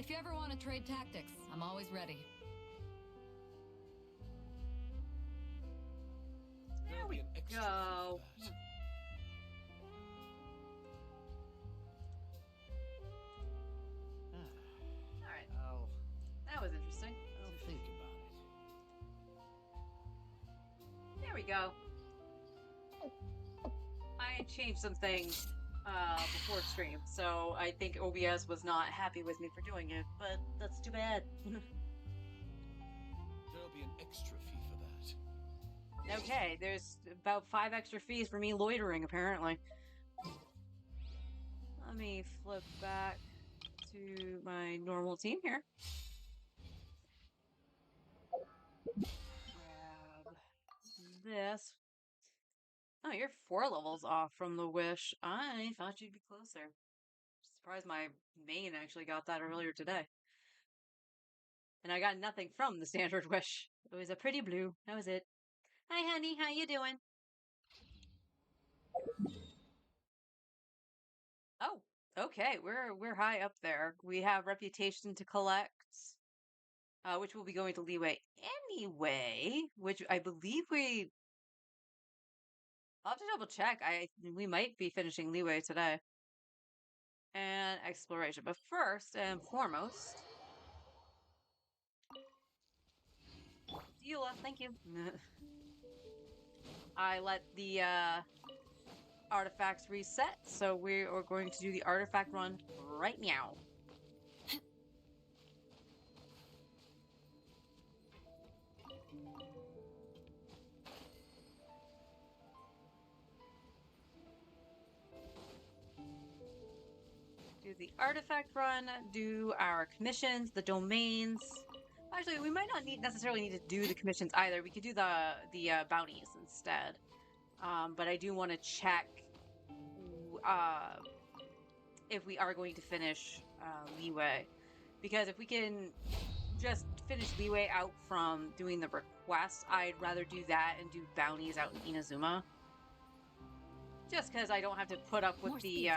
If you ever want to trade tactics, I'm always ready. There we go. Alright. That was interesting. I'll think about it. There we go. I changed some things before stream, so I think OBS was not happy with me for doing it, but that's too bad. There'll be an extra fee for that. Okay, there's about 5 extra fees for me loitering, apparently. Let me flip back to my normal team here. Grab this. Oh, you're 4 levels off from the wish. I thought you'd be closer. Surprised my main actually got that earlier today. And I got nothing from the standard wish. It was a pretty blue. That was it. Hi, honey. How you doing? Oh, okay. We're high up there. We have reputation to collect, which will be going to leeway anyway. Which I believe we. I'll have to double check. We might be finishing leeway today. And exploration, but first and foremost, Eula, thank you. I let the artifacts reset, so we are going to do the artifact run right now. Do the artifact run, do our commissions, the domains. Actually, we might not necessarily need to do the commissions either. We could do the bounties instead. But I do want to check if we are going to finish leeway, because if we can just finish leeway out from doing the request, I'd rather do that and do bounties out in Inazuma. Just because I don't have to put up with the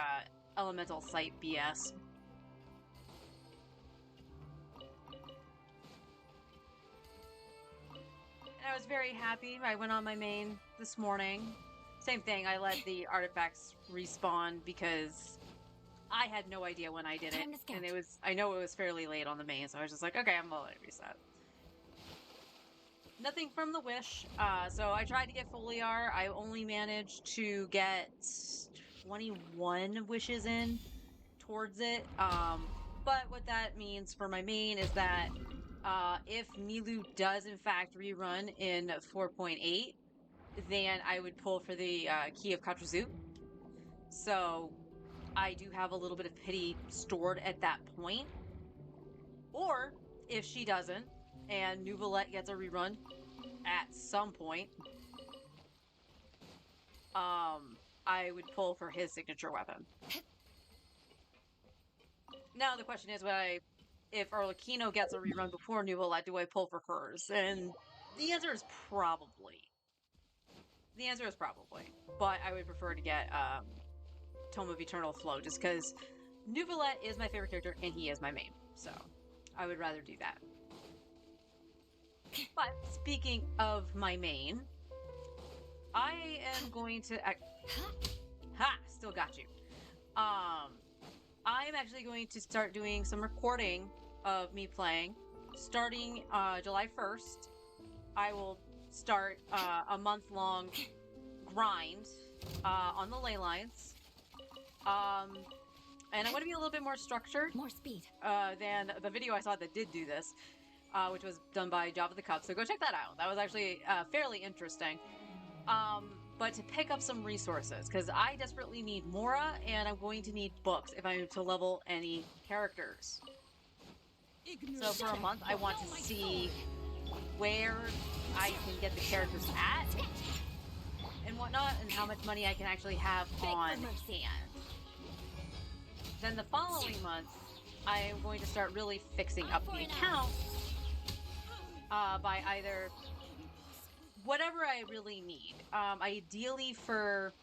elemental site BS. And I was very happy. I went on my main this morning. Same thing, I let the artifacts respawn because I had no idea when I did it. And I know it was fairly late on the main, so I was just like, okay, I'm gonna let it reset. Nothing from the wish. So I tried to get Foliar. I only managed to get 21 wishes in towards it. But what that means for my main is that if Milu does in fact rerun in 4.8, then I would pull for the Key of Katrazu. So I do have a little bit of pity stored at that point. Or if she doesn't, and Nuvolette gets a rerun at some point, I would pull for his signature weapon. Now the question is, if Arlecchino gets a rerun before Nuvolette, do I pull for hers? And the answer is probably. The answer is probably. But I would prefer to get Tome of Eternal Flow, just because Nuvolette is my favorite character and he is my main. So I would rather do that. But speaking of my main, I am going to... Ha! Still got you. I am actually going to start doing some recording of me playing. Starting July 1st, I will start a month-long grind on the ley lines. And I'm going to be a little bit more structured. More speed. Than the video I saw that did do this, which was done by Java the Cup. So go check that out. That was actually fairly interesting. But to pick up some resources, because I desperately need Mora, and I'm going to need books if I'm to level any characters. So for a month, I want to see where I can get the characters at and whatnot, and how much money I can actually have on hand. Then the following month, I am going to start really fixing up the account by either whatever I really need. Ideally for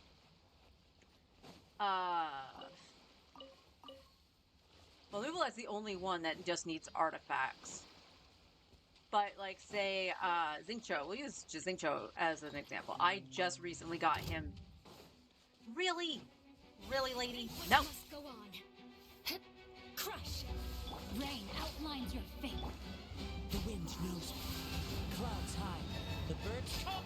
well, Nuvolet's is the only one that just needs artifacts. But, like, say, Xingqiu. We'll use just Xingqiu as an example. I just recently got him. Really? Really, lady? No. Must go on. Crush. Rain outlines your fate. The wind knows me. Clouds high. The birds come.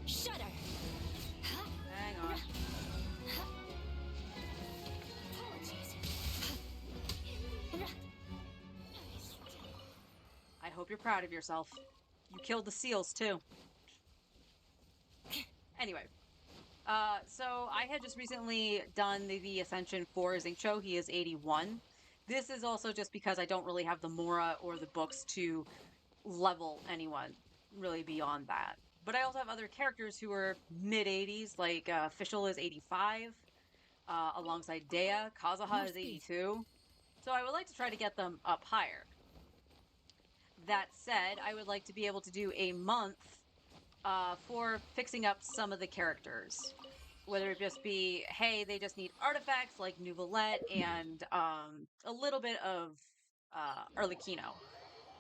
Shudder. Hang on. Apologies. I hope you're proud of yourself. You killed the seals, too. Anyway. So I had just recently done the Ascension for Xingqiu. He is 81. This is also just because I don't really have the Mora or the books to level anyone really beyond that. But I also have other characters who are mid-80s, like Fischl is 85, alongside Dea. Kazuha is 82. So I would like to try to get them up higher. That said, I would like to be able to do a month for fixing up some of the characters. Whether it just be, hey, they just need artifacts like Nouvelette and a little bit of Arlecchino.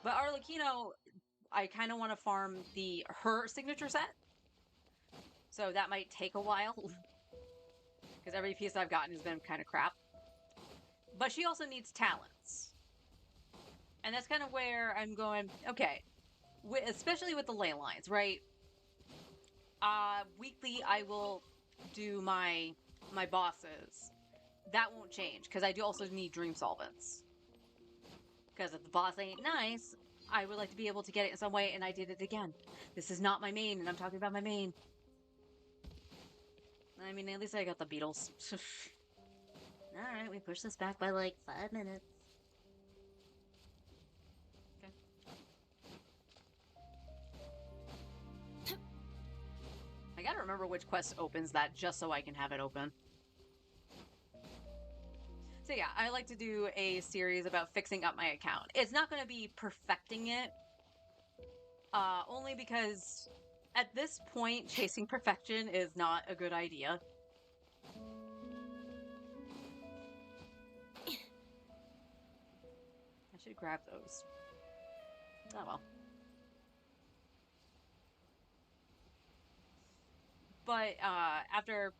But Arlecchino, I kind of want to farm her signature set. So that might take a while. Because every piece I've gotten has been kind of crap. But she also needs talents. And that's kind of where I'm going, okay. Especially with the ley lines, right? Weekly, I will do my bosses. That won't change, because I do also need dream solvents. Because if the boss ain't nice, I would like to be able to get it in some way, and I did it again. This is not my main, and I'm talking about my main. I mean, at least I got the Beatles. Alright, we push this back by like 5 minutes. Okay. I gotta remember which quest opens that just so I can have it open. So yeah, I like to do a series about fixing up my account. It's not going to be perfecting it, only because at this point, chasing perfection is not a good idea. I should grab those. Oh well. But after,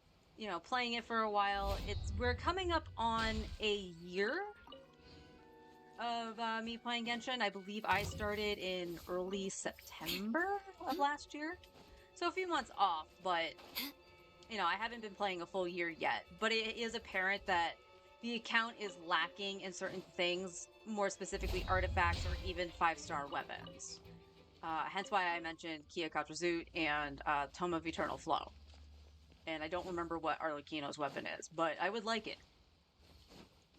playing it for a while, we're coming up on a year of me playing Genshin. I believe I started in early September of last year. So a few months off, but, I haven't been playing a full year yet. But it is apparent that the account is lacking in certain things, more specifically artifacts or even 5-star weapons. Hence why I mentioned Kia Katrazut and Tome of Eternal Flow. And I don't remember what Arlecchino's weapon is, but I would like it.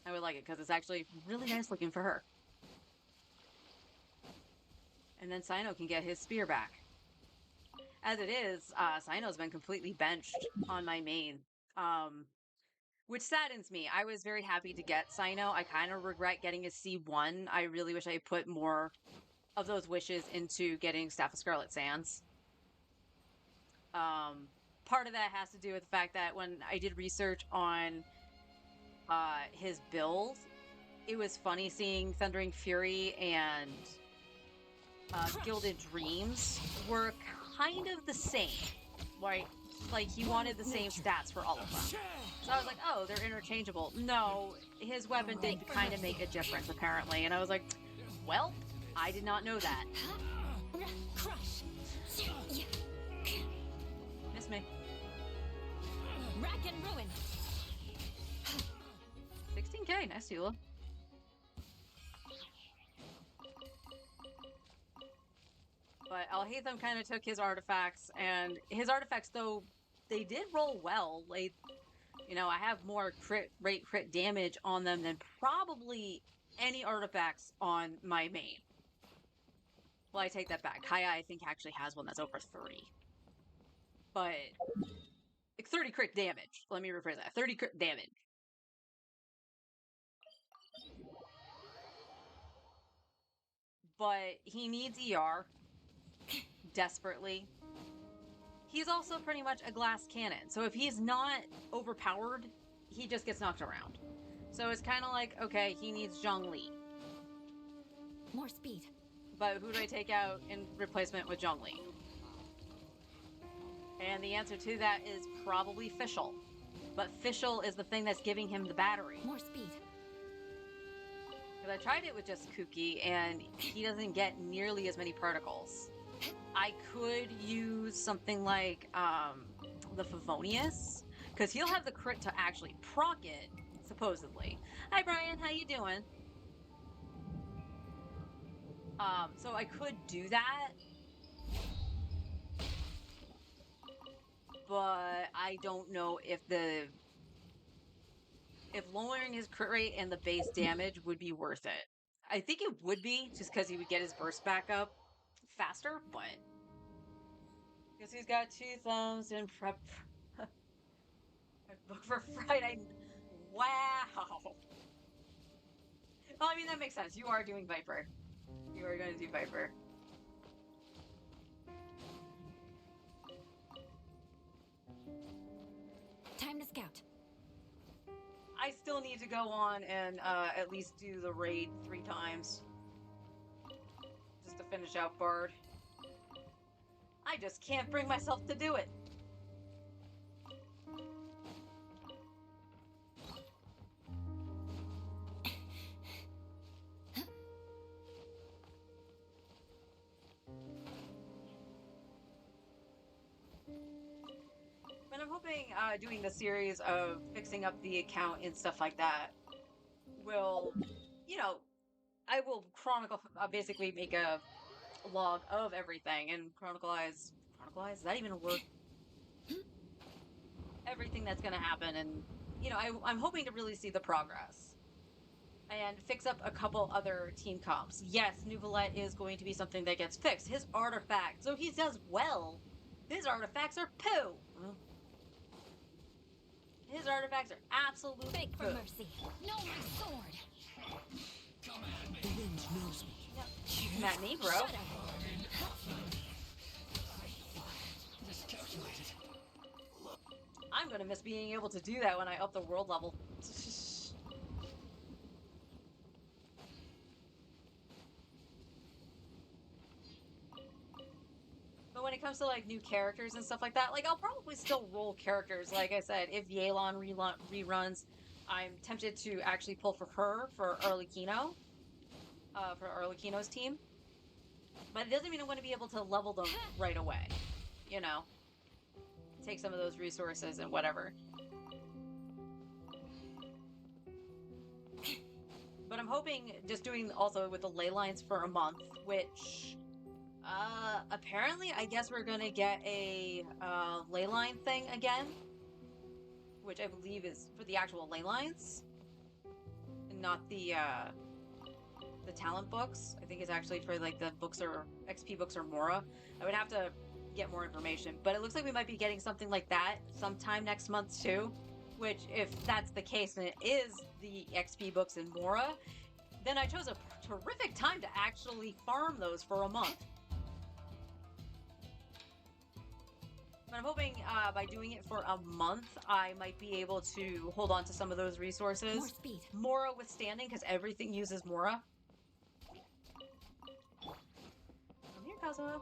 I would like it, because it's actually really nice looking for her. And then Cyno can get his spear back. As it is, Cyno's been completely benched on my main. Which saddens me. I was very happy to get Cyno. I kind of regret getting a C1. I really wish I put more of those wishes into getting Staff of Scarlet Sands. Part of that has to do with the fact that when I did research on his build, it was funny seeing Thundering Fury and Gilded Dreams were kind of the same, right? Like, he wanted the same stats for all of them. So I was like, oh, they're interchangeable. No, his weapon did kind of make a difference, apparently. And I was like, well, I did not know that. Miss me. Rack and ruin. 16k, nice, Eula. But Alhaitham kind of took his artifacts, and his artifacts, though, they did roll well. Like, I have more crit damage on them than probably any artifacts on my main. Well, I take that back. Kaya, I think, actually has one that's over 30. But, like, 30 crit damage. Let me rephrase that. 30 crit damage. But he needs ER desperately. he's also pretty much a glass cannon. So if he's not overpowered, he just gets knocked around. So it's kind of like, okay, he needs Zhongli. More speed. But who do I take out in replacement with Zhongli? And the answer to that is probably Fischl. But Fischl is the thing that's giving him the battery. More speed. Because I tried it with just Kuki, and he doesn't get nearly as many particles. I could use something like the Favonius, because he'll have the crit to actually proc it, supposedly. Hi, Brian. How you doing? So I could do that, but I don't know if lowering his crit rate and the base damage would be worth it. I think it would be, just because he would get his burst back up faster, but because he's got 2 thumbs and prep. Book for Friday. Wow. Well, I mean, that makes sense. You are doing Viper. You are going to do Viper. Time to scout. I still need to go on and at least do the raid 3 times. Just to finish out Bard. I just can't bring myself to do it. But I'm hoping doing the series of fixing up the account and stuff like that will, you know, I will chronicle, basically make a log of everything and chronicleize, is that even a word? Everything that's going to happen, and, you know, I'm hoping to really see the progress. And fix up a couple other team comps. Yes, Nuvolette is going to be something that gets fixed. His artifact, so he does well. His artifacts are poo. His artifacts are absolute Beg for poo. mercy. No, my sword. The wind knows me. Yep. Come at me, bro. Shut up. I'm gonna miss being able to do that when I up the world level. But when it comes to like new characters and stuff like that, like I'll probably still roll characters. Like I said, if Yelan reruns, I'm tempted to actually pull for her for Arlecchino, for Arlecchino's team. But it doesn't mean I'm going to be able to level them right away. You know, take some of those resources and whatever. But I'm hoping just doing also with the ley lines for a month, which apparently I guess we're gonna get a ley line thing again, which I believe is for the actual ley lines, and not the talent books. I think it's actually for like the books or XP books or Mora. I would have to get more information, but it looks like we might be getting something like that sometime next month too. Which, if that's the case and it is the XP books in Mora, then I chose a terrific time to actually farm those for a month. But I'm hoping by doing it for a month, I might be able to hold on to some of those resources. More speed. Mora withstanding, because everything uses Mora. Come here, Kazuo.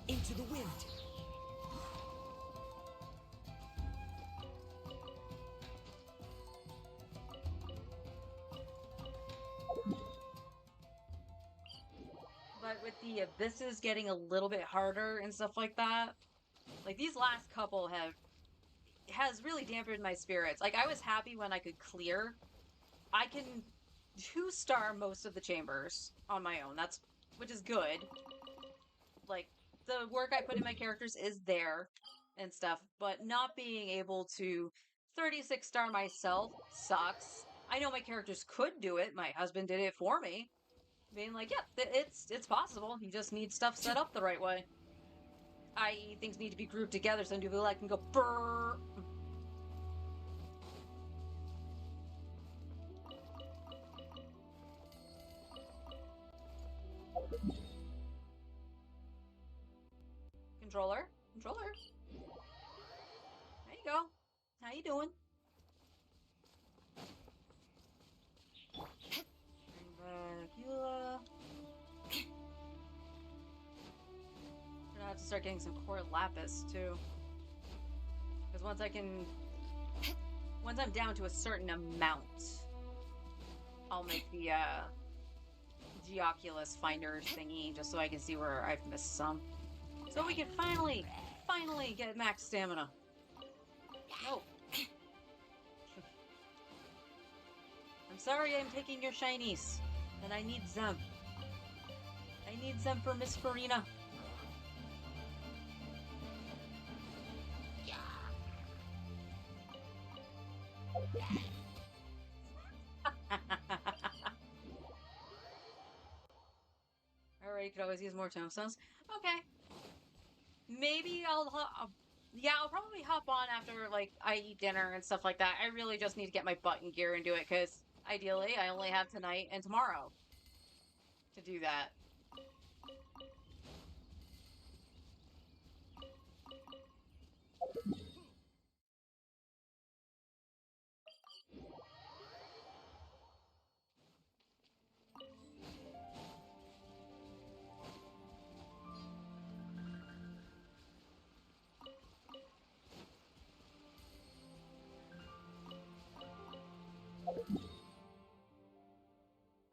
Into the wind. But with the abysses getting a little bit harder and stuff like that, like these last couple has really dampened my spirits. Like I was happy when I could clear. I can 2-star most of the chambers on my own. Which is good. Like the work I put in my characters is there and stuff, but not being able to 36-star myself sucks. I know my characters could do it. My husband did it for me. Being like, yeah, it's possible. You just need stuff set up the right way. I.e., things need to be grouped together so Nuvolette can go brrrr. Controller. Controller. There you go. How you doing? Bring back Eula. We're gonna have to start getting some core lapis too. Because once I'm down to a certain amount, I'll make the Geoculus finder thingy just so I can see where I've missed some. So we can finally get max stamina. No. I'm sorry I'm taking your shinies, and I need them. I need them for Miss Farina. Alright, you could always use more tombstones. Okay. Maybe I'll probably hop on after, like, I eat dinner and stuff like that. I really just need to get my butt in gear and do it, because ideally I only have tonight and tomorrow to do that.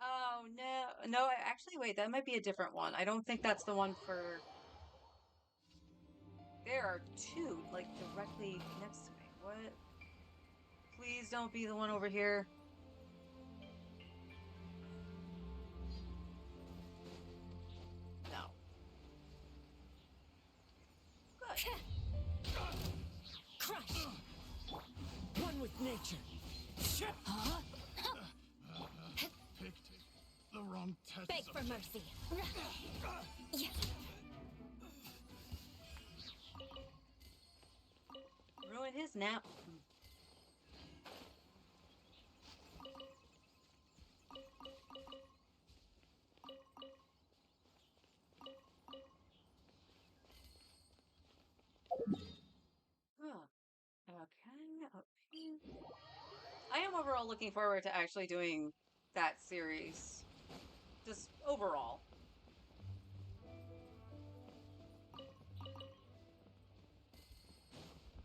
Oh, no, actually, wait, that might be a different one. I don't think that's the one for... There are two, like, directly next to me. What? Please don't be the one over here. No. Good. Crush. One with nature. Huh? Picked the wrong test. Beg for mercy. Yeah. Ruin his nap. Huh. Okay, up here. I am overall looking forward to actually doing that series. Just overall.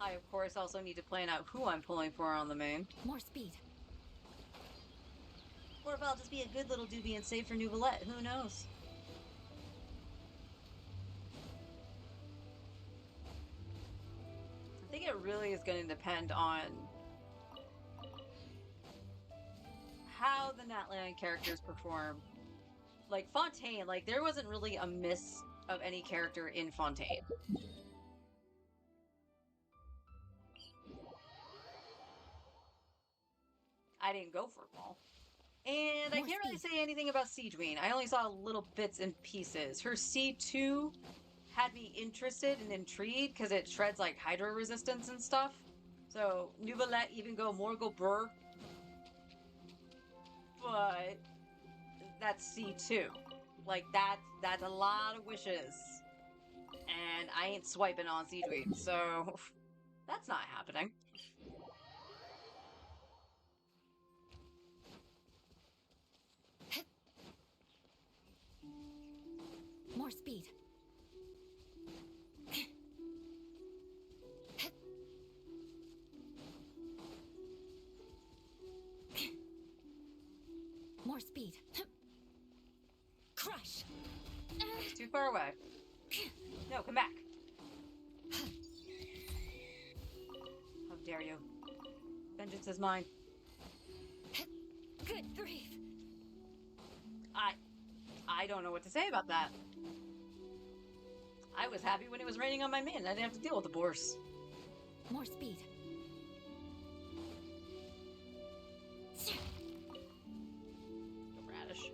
I, of course, also need to plan out who I'm pulling for on the main. More speed. Or if I'll just be a good little doobie and save for Nouvellette, who knows? I think it really is going to depend on how the Natland characters perform. Like, Fontaine, like, there wasn't really a miss of any character in Fontaine. I didn't go for them all. And I More can't really speed. say anything about Siegeween. I only saw little bits and pieces. Her C2 had me interested and intrigued because it shreds like hydro resistance and stuff. So Nouvellette even go brr. But that's C2. Like that's a lot of wishes. And I ain't swiping on Siegeween, so that's not happening. More speed. More speed. Crush. It's too far away. No, come back. How dare you? Vengeance is mine. Good grief. I don't know what to say about that. I was happy when it was raining on my main. I didn't have to deal with the boars. More speed. Radish.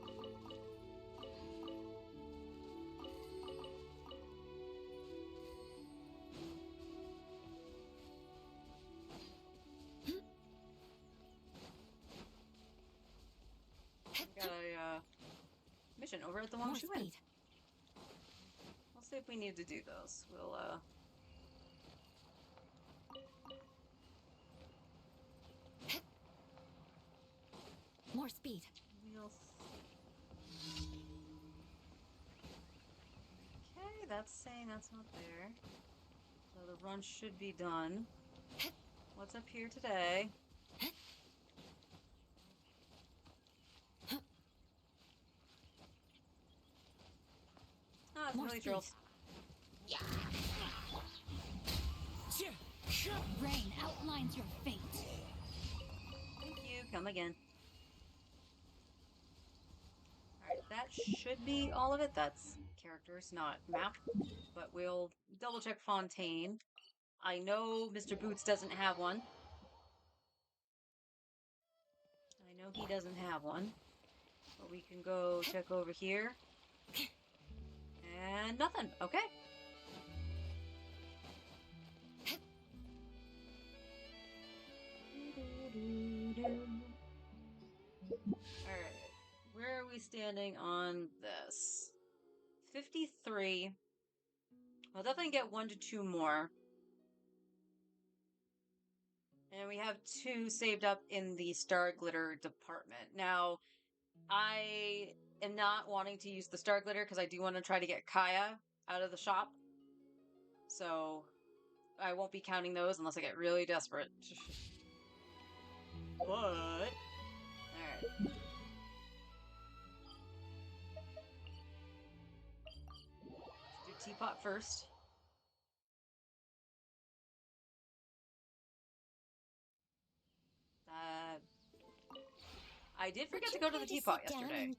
Got a mission over at the More Longshu Inn. speed. We'll see if we need to do those. We'll More speed. we'll see. Okay, that's saying that's not there. So the run should be done. What's up here today? Ah, it's More really speed. drills. Rain outlines your fate. Thank you. Come again. Alright, that should be all of it. That's characters, not map. But we'll double check Fontaine. I know Mr. Boots doesn't have one. I know he doesn't have one. But we can go check over here. And nothing. Okay. Alright. Where are we standing on this? 53. I'll definitely get 1 to 2 more. And we have 2 saved up in the Star Glitter department. Now, I am not wanting to use the Star Glitter because I do want to try to get Kaya out of the shop. So, I won't be counting those unless I get really desperate. But... Alright. Let's do Teapot first. I did forget to go to the Teapot yesterday.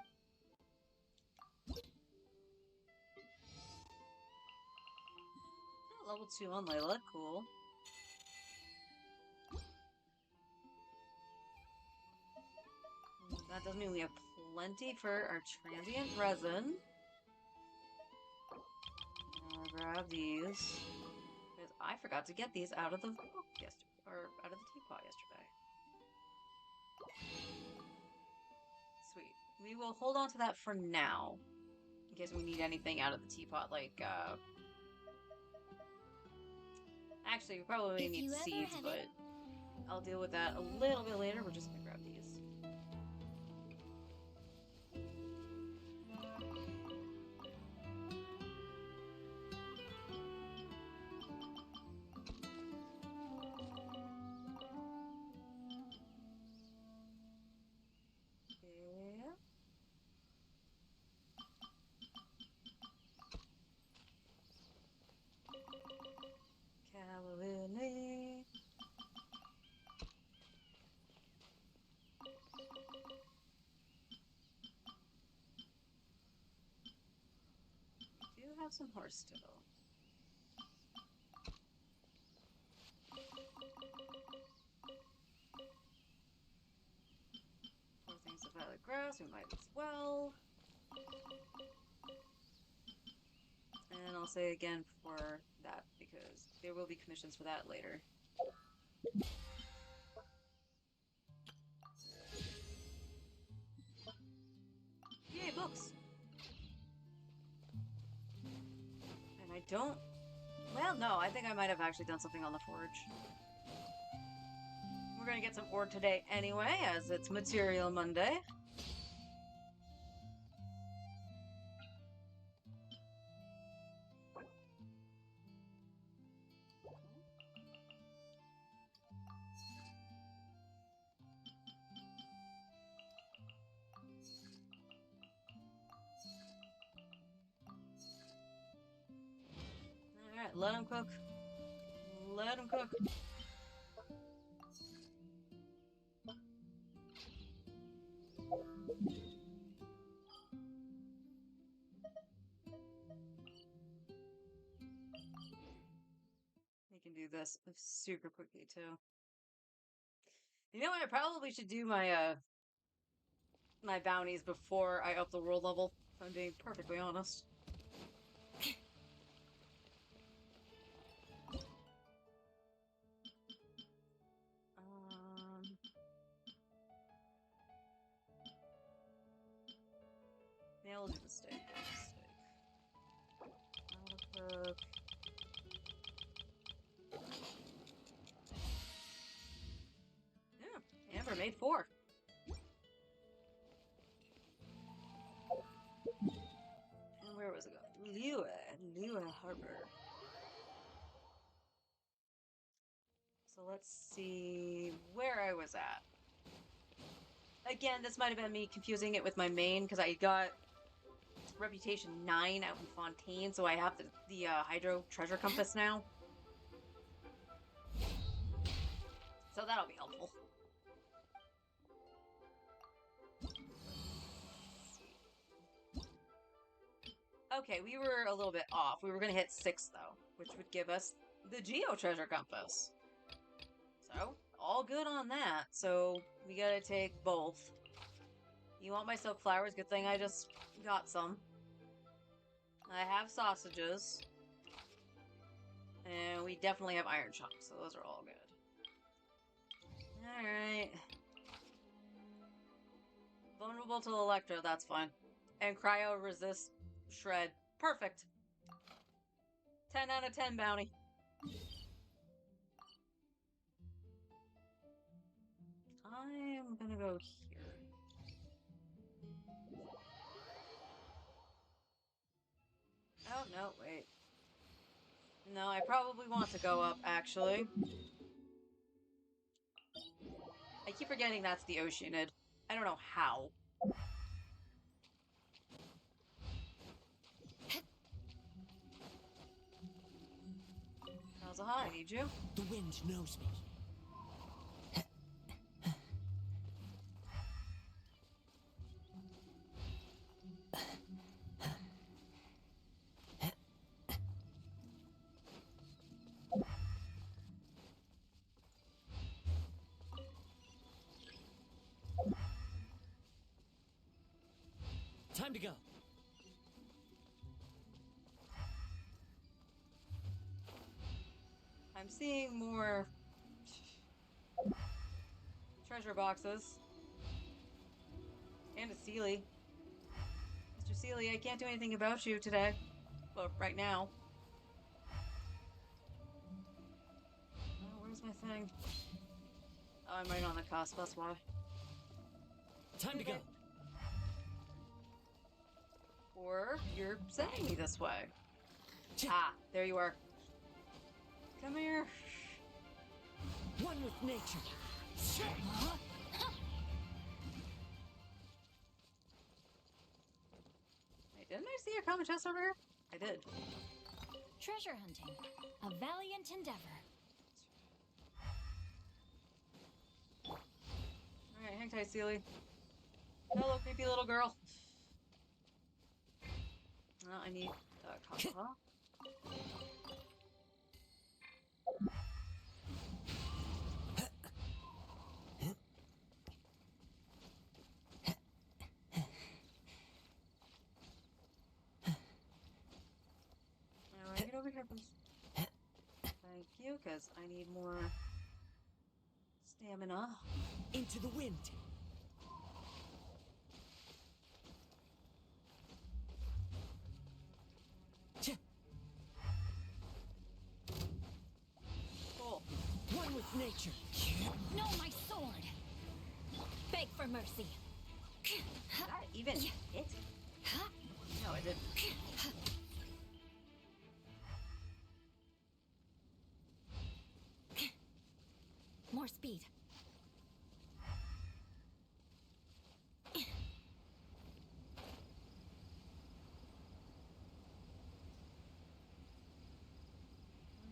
Oh, level 2 on Layla, cool. That does mean we have plenty for our transient resin. I'll grab these. Because I forgot to get these out of the book yesterday, or out of the teapot yesterday. Sweet. We will hold on to that for now. In case we need anything out of the teapot, like, actually, we probably need seeds, but I'll deal with that a little bit later. We're just gonna grab these. Yeah. Cavallini. We do have some horse still. More things of violet grass, we might as well. And I'll say again for that, because there will be commissions for that later. Yay, books! And I don't... Well, no, I think I might have actually done something on the forge. We're gonna get some ore today anyway, as it's Material Monday. Alright, let him cook. Let him cook. We can do this super quickly, too. You know what? I probably should do my, my bounties before I up the world level, if I'm being perfectly honest. Yeah, we'll do the steak. look. Yeah, Amber made 4. And where was it going? Lua Harbor. So let's see where I was at. Again, this might have been me confusing it with my main, because I got Reputation 9 out in Fontaine, so I have the Hydro Treasure Compass now. So that'll be helpful. Okay, we were a little bit off. We were going to hit 6, though, which would give us the Geo Treasure Compass. So, all good on that. So, we gotta take both. You want my silk flowers? Good thing I just got some. I have sausages. And we definitely have iron chunks, so those are all good. Alright. Vulnerable to Electro, that's fine. And cryo resist shred. Perfect. 10 out of 10 bounty. I'm gonna go here. Oh, no, wait. No, I probably want to go up, actually. I keep forgetting that's the Oceanid. I don't know how. How's a high? I need you. The wind knows me. Time to go. I'm seeing more treasure boxes. And a Sealy. Mr. Sealy, I can't do anything about you today. Well, right now. Oh, where's my thing? Oh, I'm right on the cusp, that's why. Time to go. Or you're sending me this way. Ah, there you are. Come here. One with nature. Wait, didn't I see a common chest over here? I did. Treasure hunting, a valiant endeavor. Alright, hang tight, Sealy. Hello, creepy little girl. Well, I need copper. Alright, get over here, please. Thank you, because I need more stamina. Into the wind. Cool. One with nature. No, my sword! Beg for mercy. Did that even hit? No, it didn't. More speed.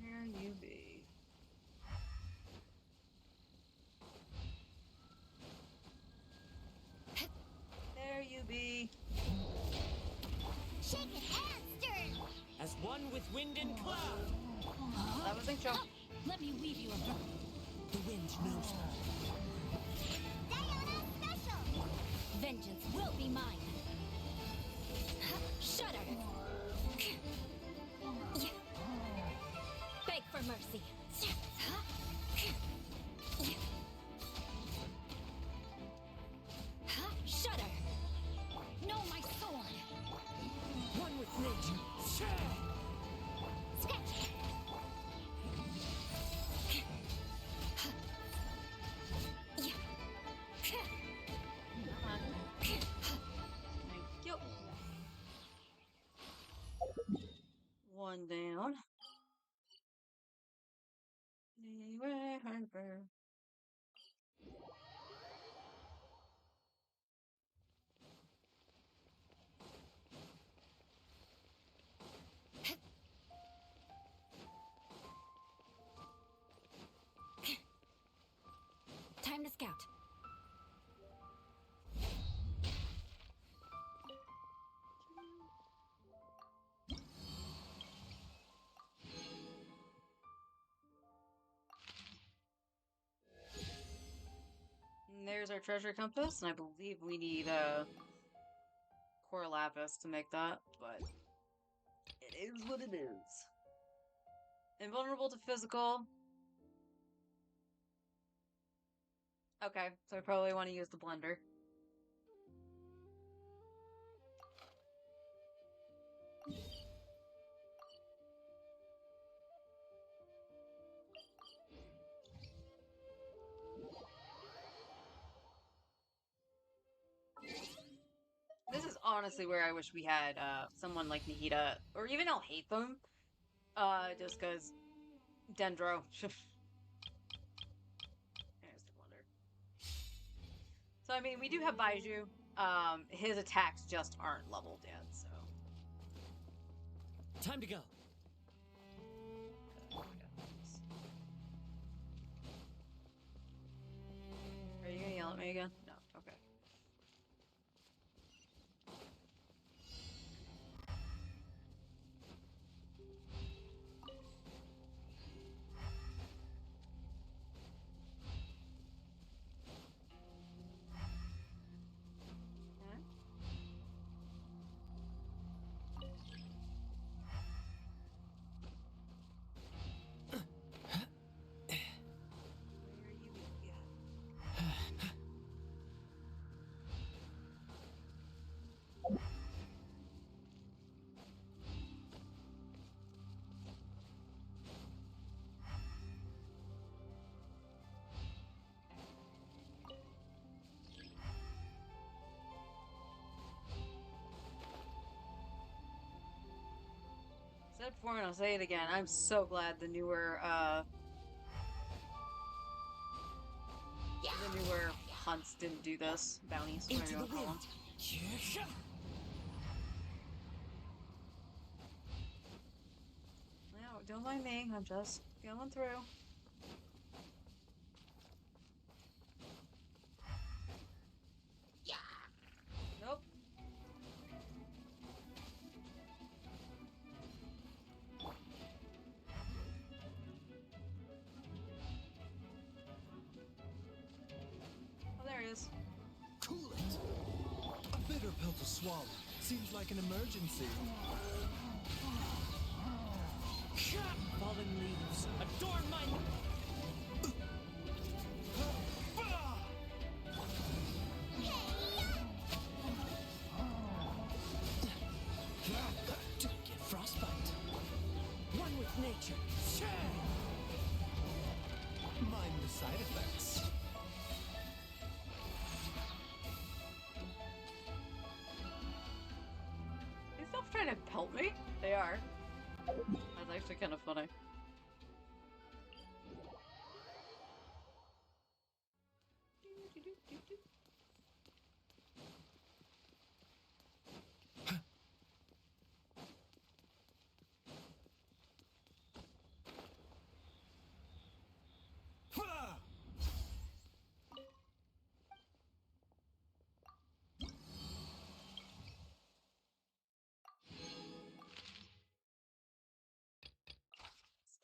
Where you be? There you be. Shake it and stir! As one with wind and cloud. That was Ink Show. Let me weave you a bow. The wind knows me. Diana Special! Vengeance will be mine. Shudder! Beg for mercy. Shudder! No, my sword! One with nature. one down. Anyway, Harper. Time to scout. And there's our treasure compass, and I believe we need core lapis to make that, but it is what it is. Invulnerable to physical. Okay, so I probably want to use the blender. This is honestly where I wish we had someone like Nahida, or even I'll hate them, just because Dendro. There's the blender. So I mean, we do have Baiju. His attacks just aren't leveled yet, so. Time to go. Are you gonna yell at me again? No. Okay. Said it before and I'll say it again. I'm so glad the newer hunts didn't do this. Bounties, whatever Into you the want to call wind. them. No, don't mind me. I'm just going through. Nope. Oh, there it is. Cool it. A bitter pill to swallow. Seems like an emergency. Fallen leaves. Adorn my... Don't get frostbite. One with nature. Mind the side effects. These stuff trying to pelt me? They are. That's actually kind of funny.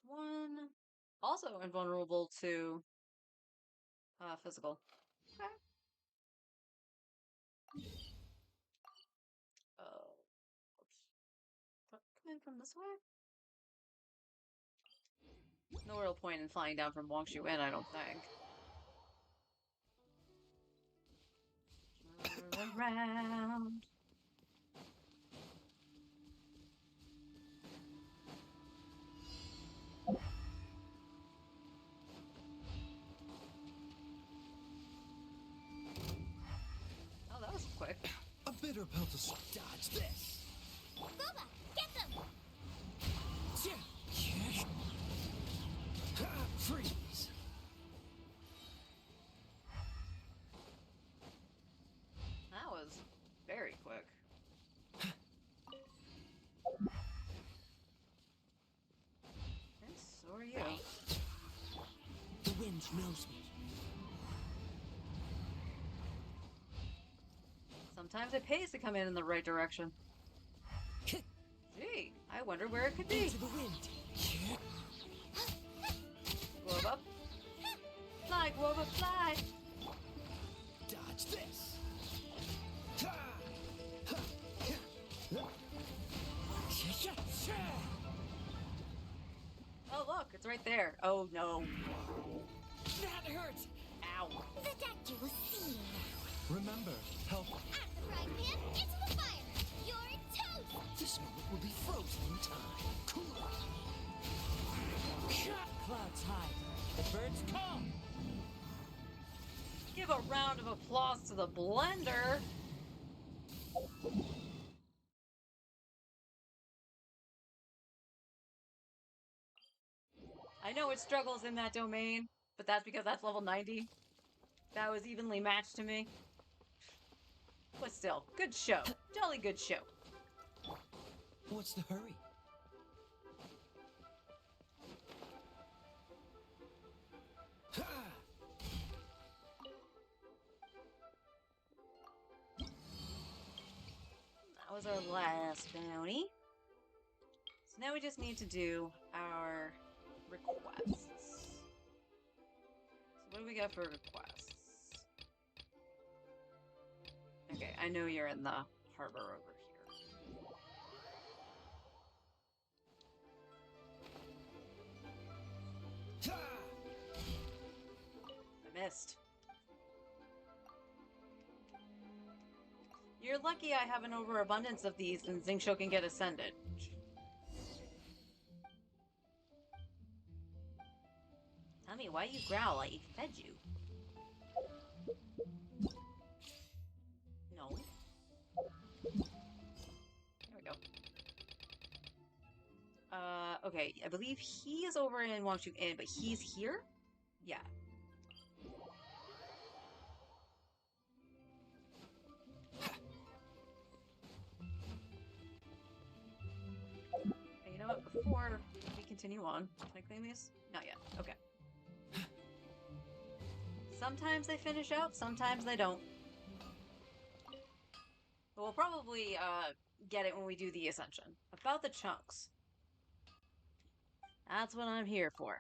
One. Also invulnerable to physical. Okay. Come in from this way? No real point in flying down from Wangshu Inn, I don't think. Around. Oh, that was quick. A bitter pill to swallow. Dodge this. Boba, get them! wind knows me. Sometimes it pays to come in the right direction. Gee, I wonder where it could be. Into the wind. Guava. Fly, Guava, fly! Dodge this. Oh, look, it's right there. Oh, no. That hurts. Ow. The doctor will see you now. Remember, help. At the frying pan, into the fire. You're toast. This moment will be frozen in time. Cool. Clouds hide. The birds come. Give a round of applause to the blender. I know it struggles in that domain, but that's because that's level 90. That was evenly matched to me. But still, good show. Jolly good show. What's the hurry? That was our last bounty. So now we just need to do our requests. So what do we got for requests? Okay, I know you're in the harbor over here. I missed. You're lucky I have an overabundance of these and Xingqiu can get ascended. Tell me why you growl like he fed you. No. There we go. Okay, I believe he is over in Wangshu Inn, but he's here? Yeah. You know what? Before we continue on, can I claim these? Not yet. Okay. Sometimes they finish out, sometimes they don't. But we'll probably get it when we do the Ascension. About the chunks. That's what I'm here for.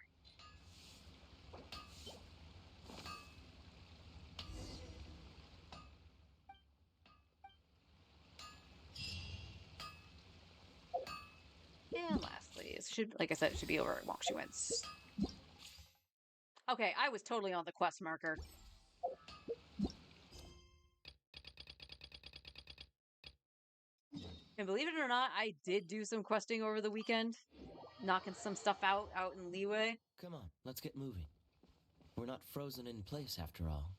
And lastly, it should, like I said, it should be over at Wangshu Inn's. Okay, I was totally on the quest marker. And believe it or not, I did do some questing over the weekend. Knocking some stuff out in Leeway. Come on, let's get moving. We're not frozen in place after all.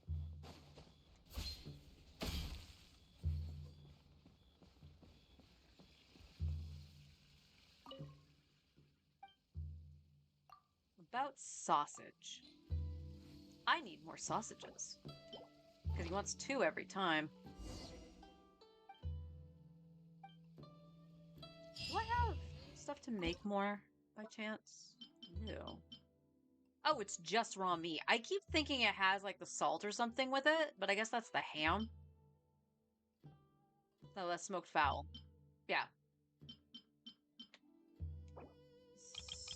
About sausage. I need more sausages. Because he wants 2 every time. Do I have stuff to make more, by chance? No. Oh, it's just raw meat. I keep thinking it has, like, the salt or something with it, but I guess that's the ham. No, that's smoked fowl. Yeah.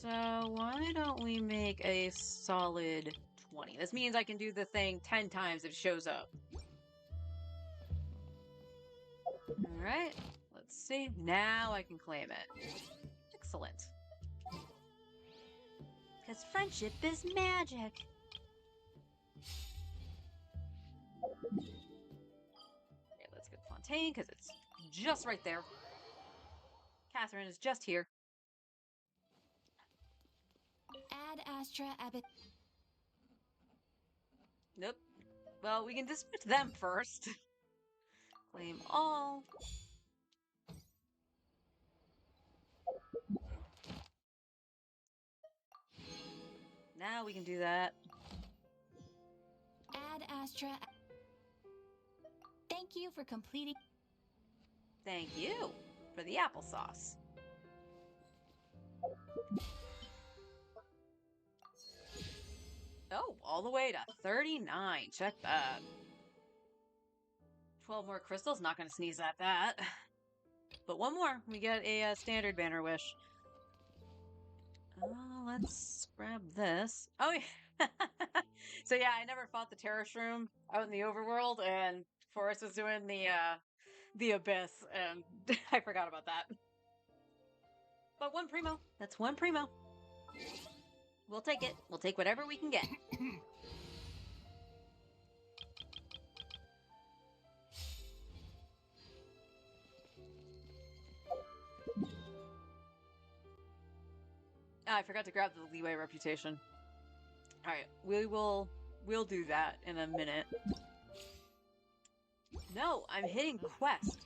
So, why don't we make a solid 20? This means I can do the thing 10 times if it shows up. Alright, let's see. Now I can claim it. Excellent. Because friendship is magic. Okay, let's get Fontaine, because it's just right there. Catherine is just here. Ad Astra Abbot. Nope. Well, we can dismiss them first. Claim all. Now we can do that. Ad Astra. Thank you for completing. Thank you for the applesauce. Oh, all the way to 39. Check that. 12 more crystals. Not gonna sneeze at that. But one more. We get a standard banner wish. Let's grab this. Oh, yeah. So yeah, I never fought the Terror Shroom out in the overworld, and Forrest was doing the Abyss, and I forgot about that. But one primo. That's one primo. We'll take it. We'll take whatever we can get. I forgot to grab the leeway reputation. Alright, we'll do that in a minute. No, I'm hitting quest.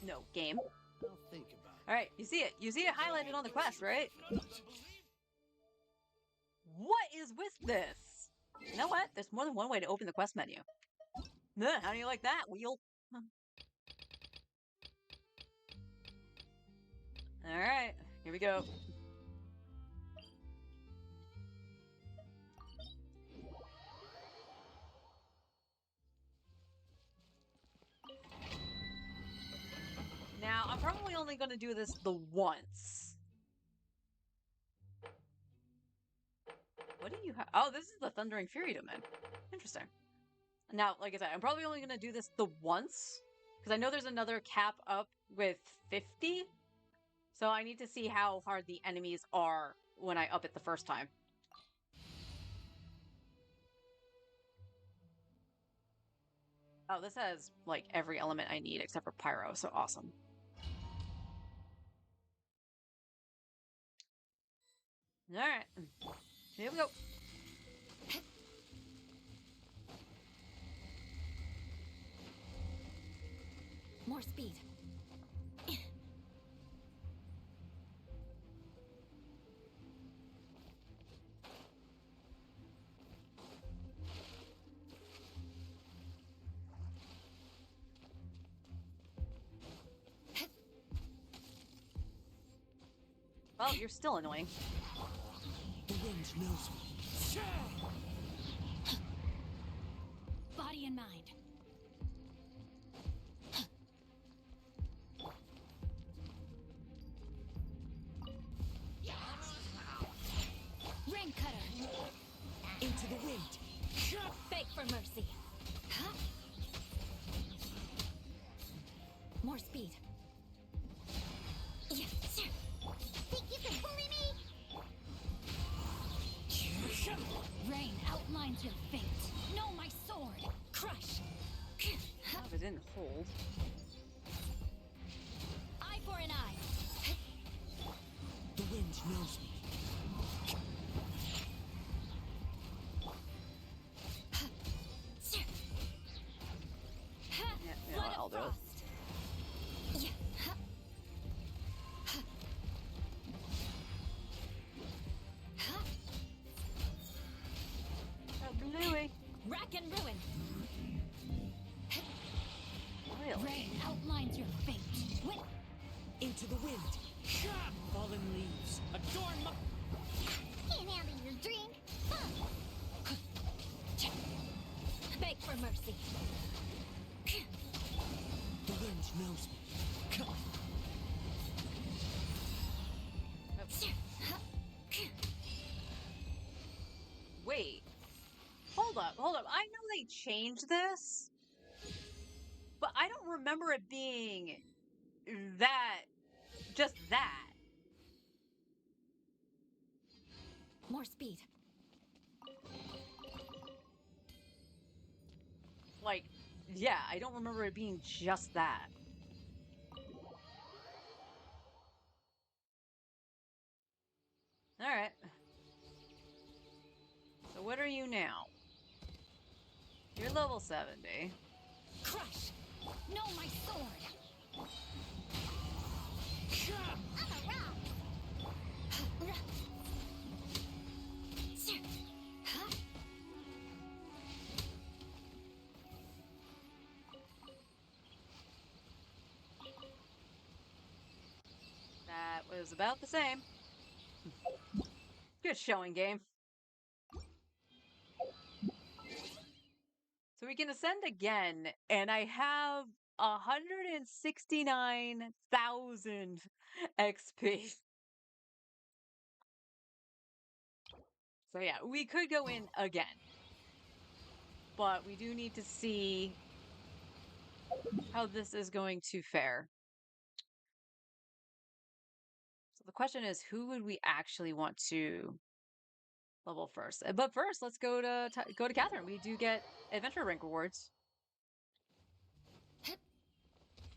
No, game. I'll think about it. Alright, you see it. You see it highlighted on the quest, right? What is with this? You know what? There's more than one way to open the quest menu. How do you like that, wheel? Alright, here we go. Now, I'm probably only going to do this the once. What do you have? Oh, this is the Thundering Fury Domain. Interesting. Now, like I said, I'm probably only going to do this the once, because I know there's another cap up with 50. So I need to see how hard the enemies are when I up it the first time. Oh, this has, like, every element I need except for Pyro, so awesome. Alright. Here we go. More speed. Well, you're still annoying. The wind knows me. Body and mind. Rain cutter. Into the wind. Beg for mercy. Huh? More speed. Yeah. Think you can bully me? Rain outlines your fate. Know my sword. Crush. Oh, it didn't hold. Eye for an eye. The wind knows me. Yeah, you know what, I'll do it. Yeah. Bluey. Rack and ruin. Really? Rain outlines your fate. Win. Into the wind. Fallen leaves. Adorn my... Can't handle your drink. Beg for mercy. The wind knows me. Wait. Hold up, hold up. I know they changed this, but I don't remember it being that, just that. More speed. Like, yeah, I don't remember it being just that. Alright. So what are you now? You're level 70. Crush. Know my sword. I'm a rock. Huh? That was about the same. Good showing, game. So we can ascend again, and I have 169,000 XP. So yeah, we could go in again. But we do need to see how this is going to fare. So the question is, who would we actually want to level first? But first, let's go to Catherine. We do get adventure rank rewards.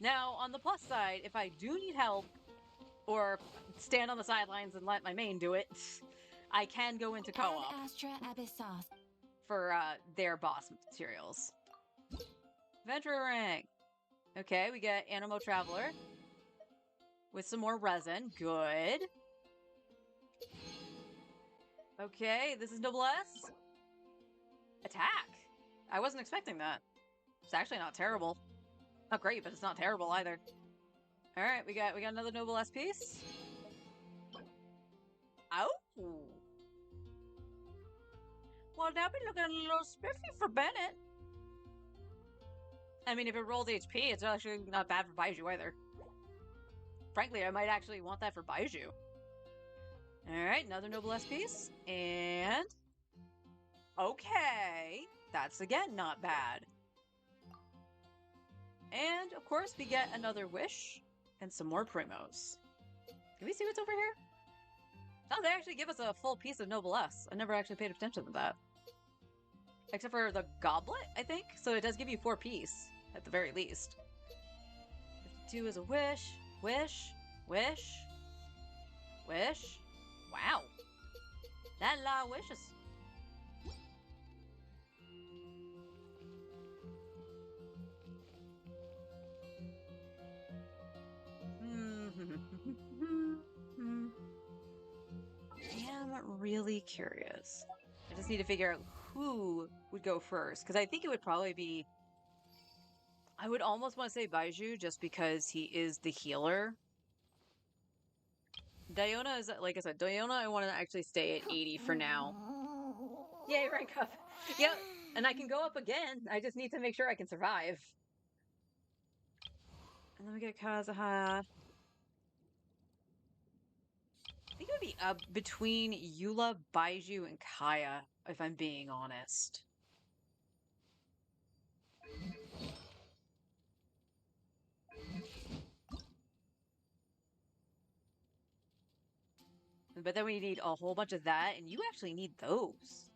Now, on the plus side, if I do need help or stand on the sidelines and let my main do it, I can go into co-op Ad Astra Abyssos. for their boss materials. Adventure rank. Okay, we get Animo Traveler with some more resin. Good. Okay, this is Noblesse. Attack. I wasn't expecting that. It's actually not terrible. Not great, but it's not terrible either. All right, we got another Noblesse piece. Oh. Well, now we're looking a little spiffy for Bennett. I mean, if it rolls HP, it's actually not bad for Baiju either. Frankly, I might actually want that for Baiju. Alright, another Noblesse piece. And... okay. That's, again, not bad. And, of course, we get another wish. And some more primos. Can we see what's over here? Oh, they actually give us a full piece of Noblesse. I never actually paid attention to that. Except for the goblet, I think? So it does give you 4 piece, at the very least. 52 is a wish. Wish. Wish. Wish. Wow. That a lot of wishes. I am really curious. I just need to figure out who would go first, because I think it would probably be... I would almost want to say Baiju, just because he is the healer. Diona is, like I said, Diona I want to actually stay at 80 for now. Yay, rank up! Yep, and I can go up again. I just need to make sure I can survive. And then we get Kazuha. I think it would be between Eula, Baiju, and Kaya, if I'm being honest. But then we need a whole bunch of that, and you actually need those.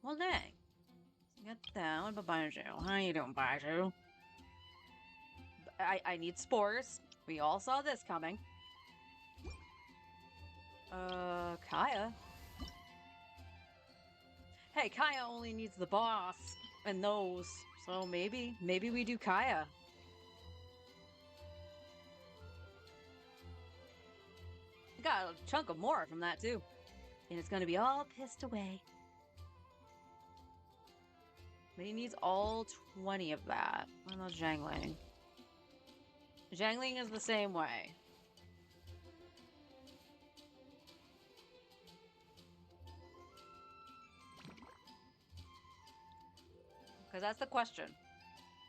Well, dang. Get that. What about Baiju? How you doing, Baiju? I need spores. We all saw this coming. Kaya? Hey, Kaya only needs the boss and those. So maybe we do Kaya. Got a chunk of more from that, too. And it's gonna be all pissed away. But he needs all 20 of that. What about Zhangling? Zhangling is the same way. Because that's the question.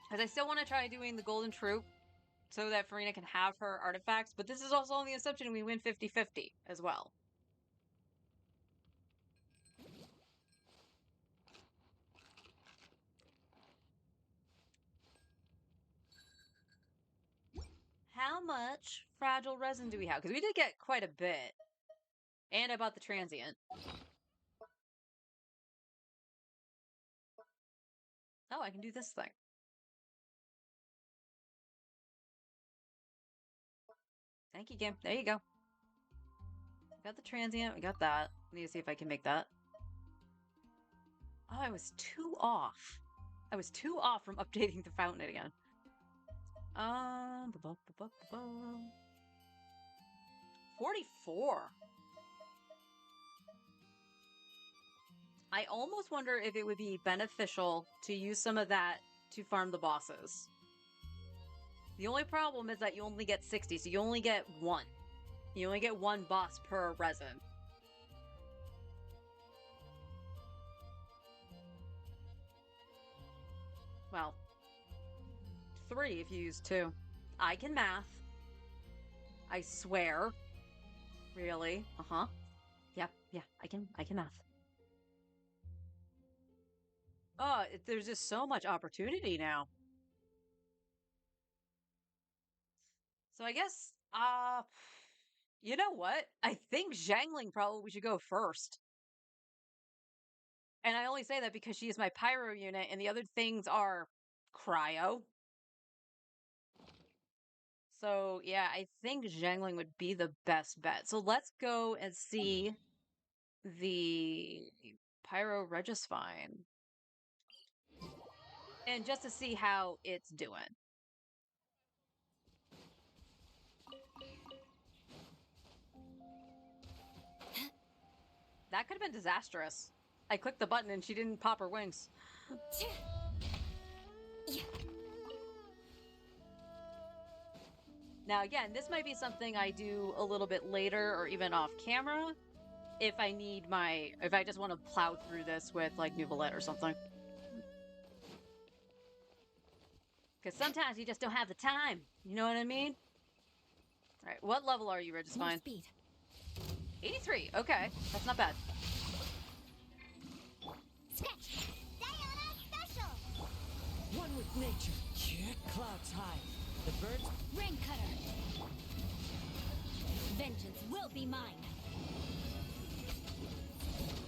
Because I still want to try doing the Golden Troop so that Farina can have her artifacts, but this is also on the assumption we win 50-50 as well. How much fragile resin do we have? Because we did get quite a bit. And I bought the transient. Oh, I can do this thing. Thank you, game. There you go. We got the transient. We got that. Need to see if I can make that. Oh, I was too off. I was too off from updating the fountain again. 44. I almost wonder if it would be beneficial to use some of that to farm the bosses. The only problem is that you only get 60, so you only get 1. You only get 1 boss per resin. Well, 3 if you use 2. I can math. I swear. Really? Uh-huh. Yep, yeah, I can math. Oh, there's just so much opportunity now. So I guess, you know what? I think Zhangling probably should go first. And I only say that because she is my pyro unit, and the other things are cryo. So yeah, I think Zhangling would be the best bet. So let's go and see the Pyro Regisvine. And just to see how it's doing. That could have been disastrous. I clicked the button and she didn't pop her wings. Now again, this might be something I do a little bit later or even off camera if I just want to plow through this with like Nouvellette or something. Because sometimes you just don't have the time. You know what I mean? Alright, what level are you, More Regisvine? speed. 83, okay. That's not bad. Sketch. Diana special. One with nature. Clouds high. The birds. Rain cutter. Vengeance will be mine.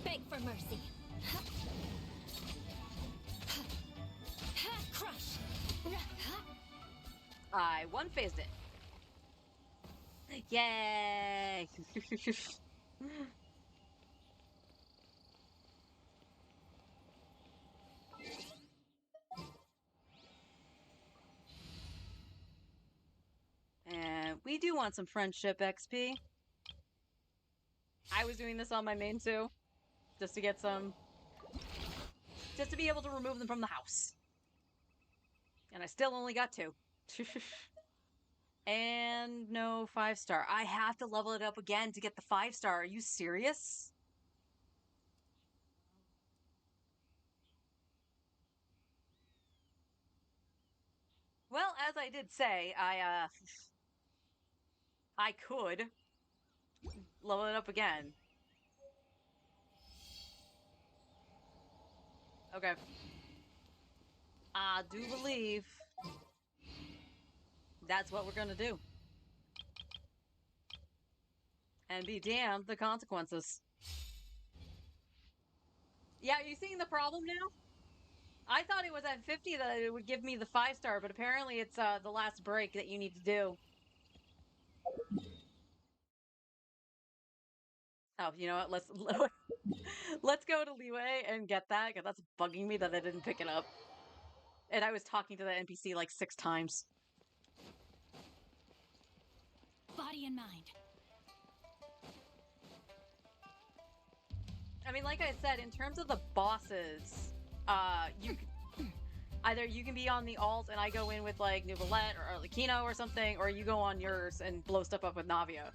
Beg for mercy. Crush. I one-phased it. Yay! And we do want some friendship XP. I was doing this on my main too. Just to get some... Just to be able to remove them from the house. And I still only got 2. And no 5-star. I have to level it up again to get the 5-star. Are you serious? Well, as I did say, I could level it up again. Okay. I do believe that's what we're gonna do. And be damned the consequences. Yeah, are you seeing the problem now? I thought it was at 50 that it would give me the 5-star, but apparently it's the last break that you need to do. Oh, you know what? Let's go to Leeway and get that, because that's bugging me that I didn't pick it up. And I was talking to the NPC like 6 times. Body and mind. I mean, like I said, in terms of the bosses, either you can be on the alt and I go in with like Nouvellette or Arlecchino or something, or you go on yours and blow stuff up with Navia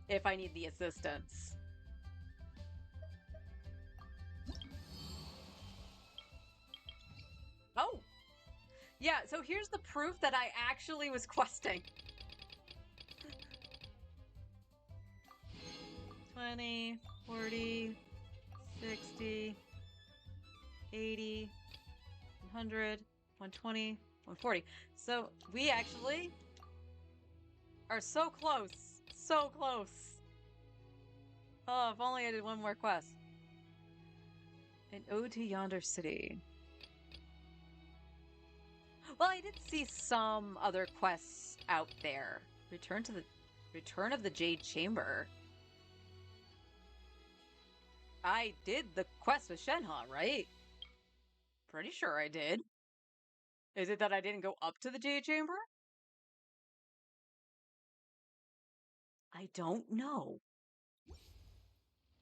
if I need the assistance. Oh! Yeah, so here's the proof that I actually was questing. 20, 40, 60, 80, 100, 120, 140. So we actually are so close. So close. Oh, if only I did one more quest. An ode to yonder city. Well, I did see some other quests out there. Return of the Jade Chamber. I did the quest with Shenhe, right? Pretty sure I did. Is it that I didn't go up to the Jade Chamber? I don't know.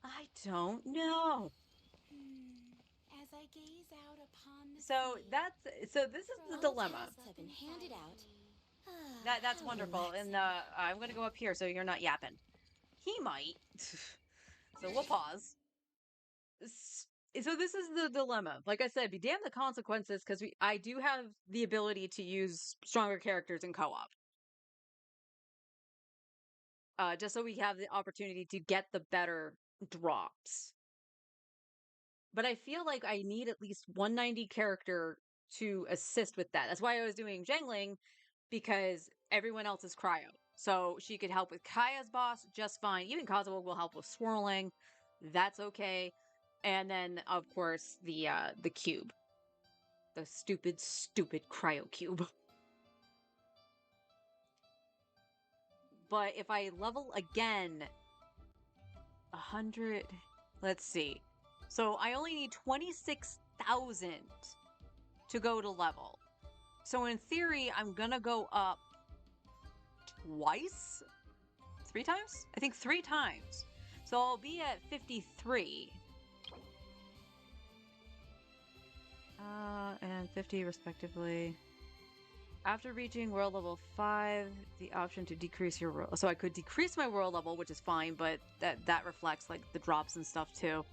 I don't know. As I gaze out upon the So sea, this is the all dilemma. tasks have been handed out. That's How wonderful. And relaxing. I'm gonna go up here so you're not yapping. He might. So we'll pause. So this is the dilemma. Like I said, be damned the consequences, because I do have the ability to use stronger characters in co-op. Just so we have the opportunity to get the better drops. But I feel like I need at least 190 character to assist with that. That's why I was doing Jangling, because everyone else is cryo. So she could help with Kaya's boss just fine. Even Kazuo will help with swirling. That's okay. And then of course the cube. The stupid cryo cube. But if I level again 100, let's see. So I only need 26,000 to go to level. So in theory, I'm gonna go up twice? 3 times? I think 3 times. So I'll be at 53. And 50 respectively. After reaching world level 5, the option to decrease your world. So I could decrease my world level, which is fine, but that reflects like the drops and stuff too.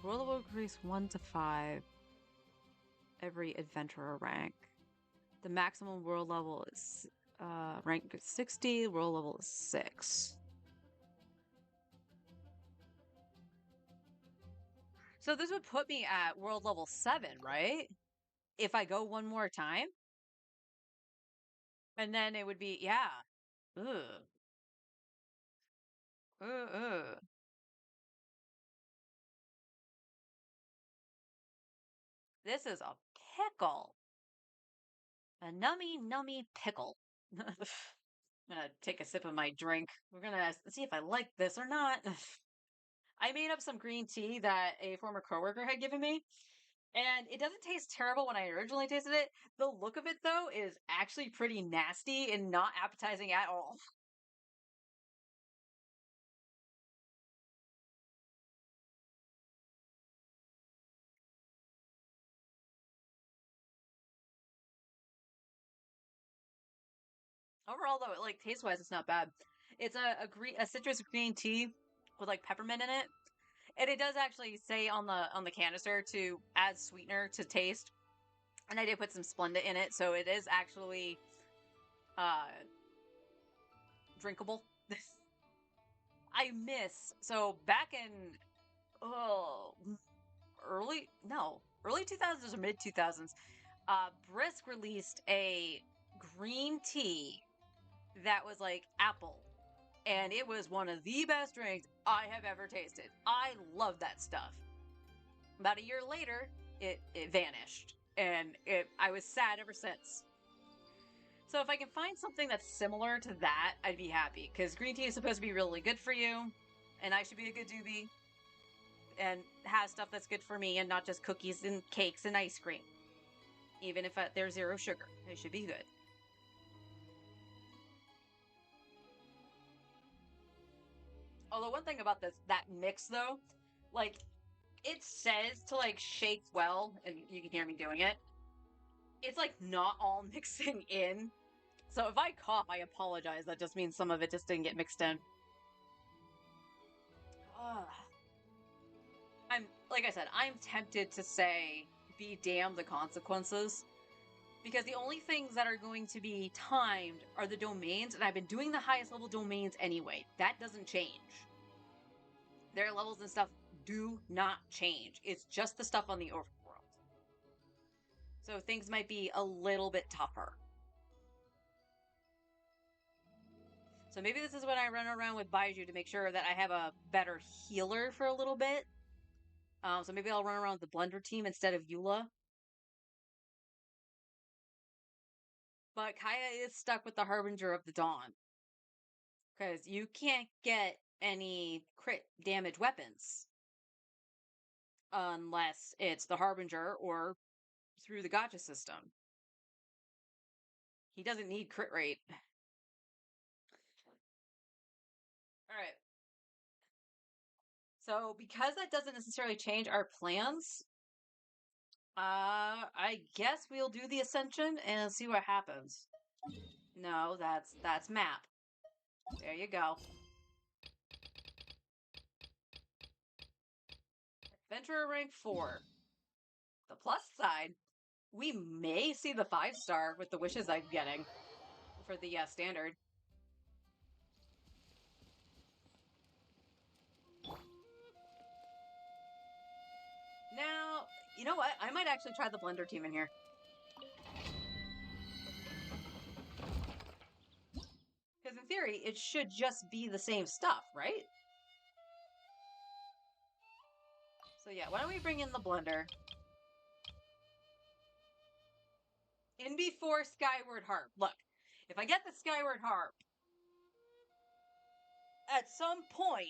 World level increase 1 to 5 every adventurer rank. The maximum world level is rank 60, world level is 6. So this would put me at world level 7, right? If I go one more time. And then it would be, yeah. Ugh. Ugh. This is a pickle. A nummy pickle. I'm gonna take a sip of my drink. We're gonna see if I like this or not. I made up some green tea that a former coworker had given me, and it doesn't taste terrible when I originally tasted it. The look of it, though, is actually pretty nasty and not appetizing at all. Overall, though, like taste-wise, it's not bad. It's a citrus green tea with like peppermint in it, and it does actually say on the canister to add sweetener to taste. And I did put some Splenda in it, so it is actually uh drinkable. I miss so back in oh early 2000s or mid 2000s, Brisk released a green tea that was like apple, and it was one of the best drinks I have ever tasted. I love that stuff. About a year later, it vanished, and I was sad ever since. So if I can find something that's similar to that, I'd be happy, because green tea is supposed to be really good for you, and I should be a good doobie and have stuff that's good for me and not just cookies and cakes and ice cream. Even if there's 0 sugar, it should be good. Although one thing about that mix though, like it says to like shake well, and you can hear me doing it. It's like not all mixing in. So if I cough, I apologize. That just means some of it just didn't get mixed in. Ugh. Like I said, I'm tempted to say be damned the consequences, because the only things that are going to be timed are the domains, and I've been doing the highest level domains anyway. That doesn't change. Their levels and stuff do not change. It's just the stuff on the overworld. So things might be a little bit tougher. So maybe this is when I run around with Baiju to make sure that I have a better healer for a little bit. So maybe I'll run around with the Blender team instead of Eula. But Kaya is stuck with the Harbinger of the Dawn, because you can't get any crit damage weapons unless it's the Harbinger or through the gotcha system. He doesn't need crit rate. Alright. So because that doesn't necessarily change our plans, I guess we'll do the ascension and see what happens. No, that's map. There you go. Adventurer rank 4. The plus side, we may see the 5-star with the wishes I'm getting for the standard. Now, you know what? I might actually try the blender team in here. Because in theory, it should just be the same stuff, right? So yeah, why don't we bring in the blender? In before Skyward Harp. Look, if I get the Skyward Harp, at some point,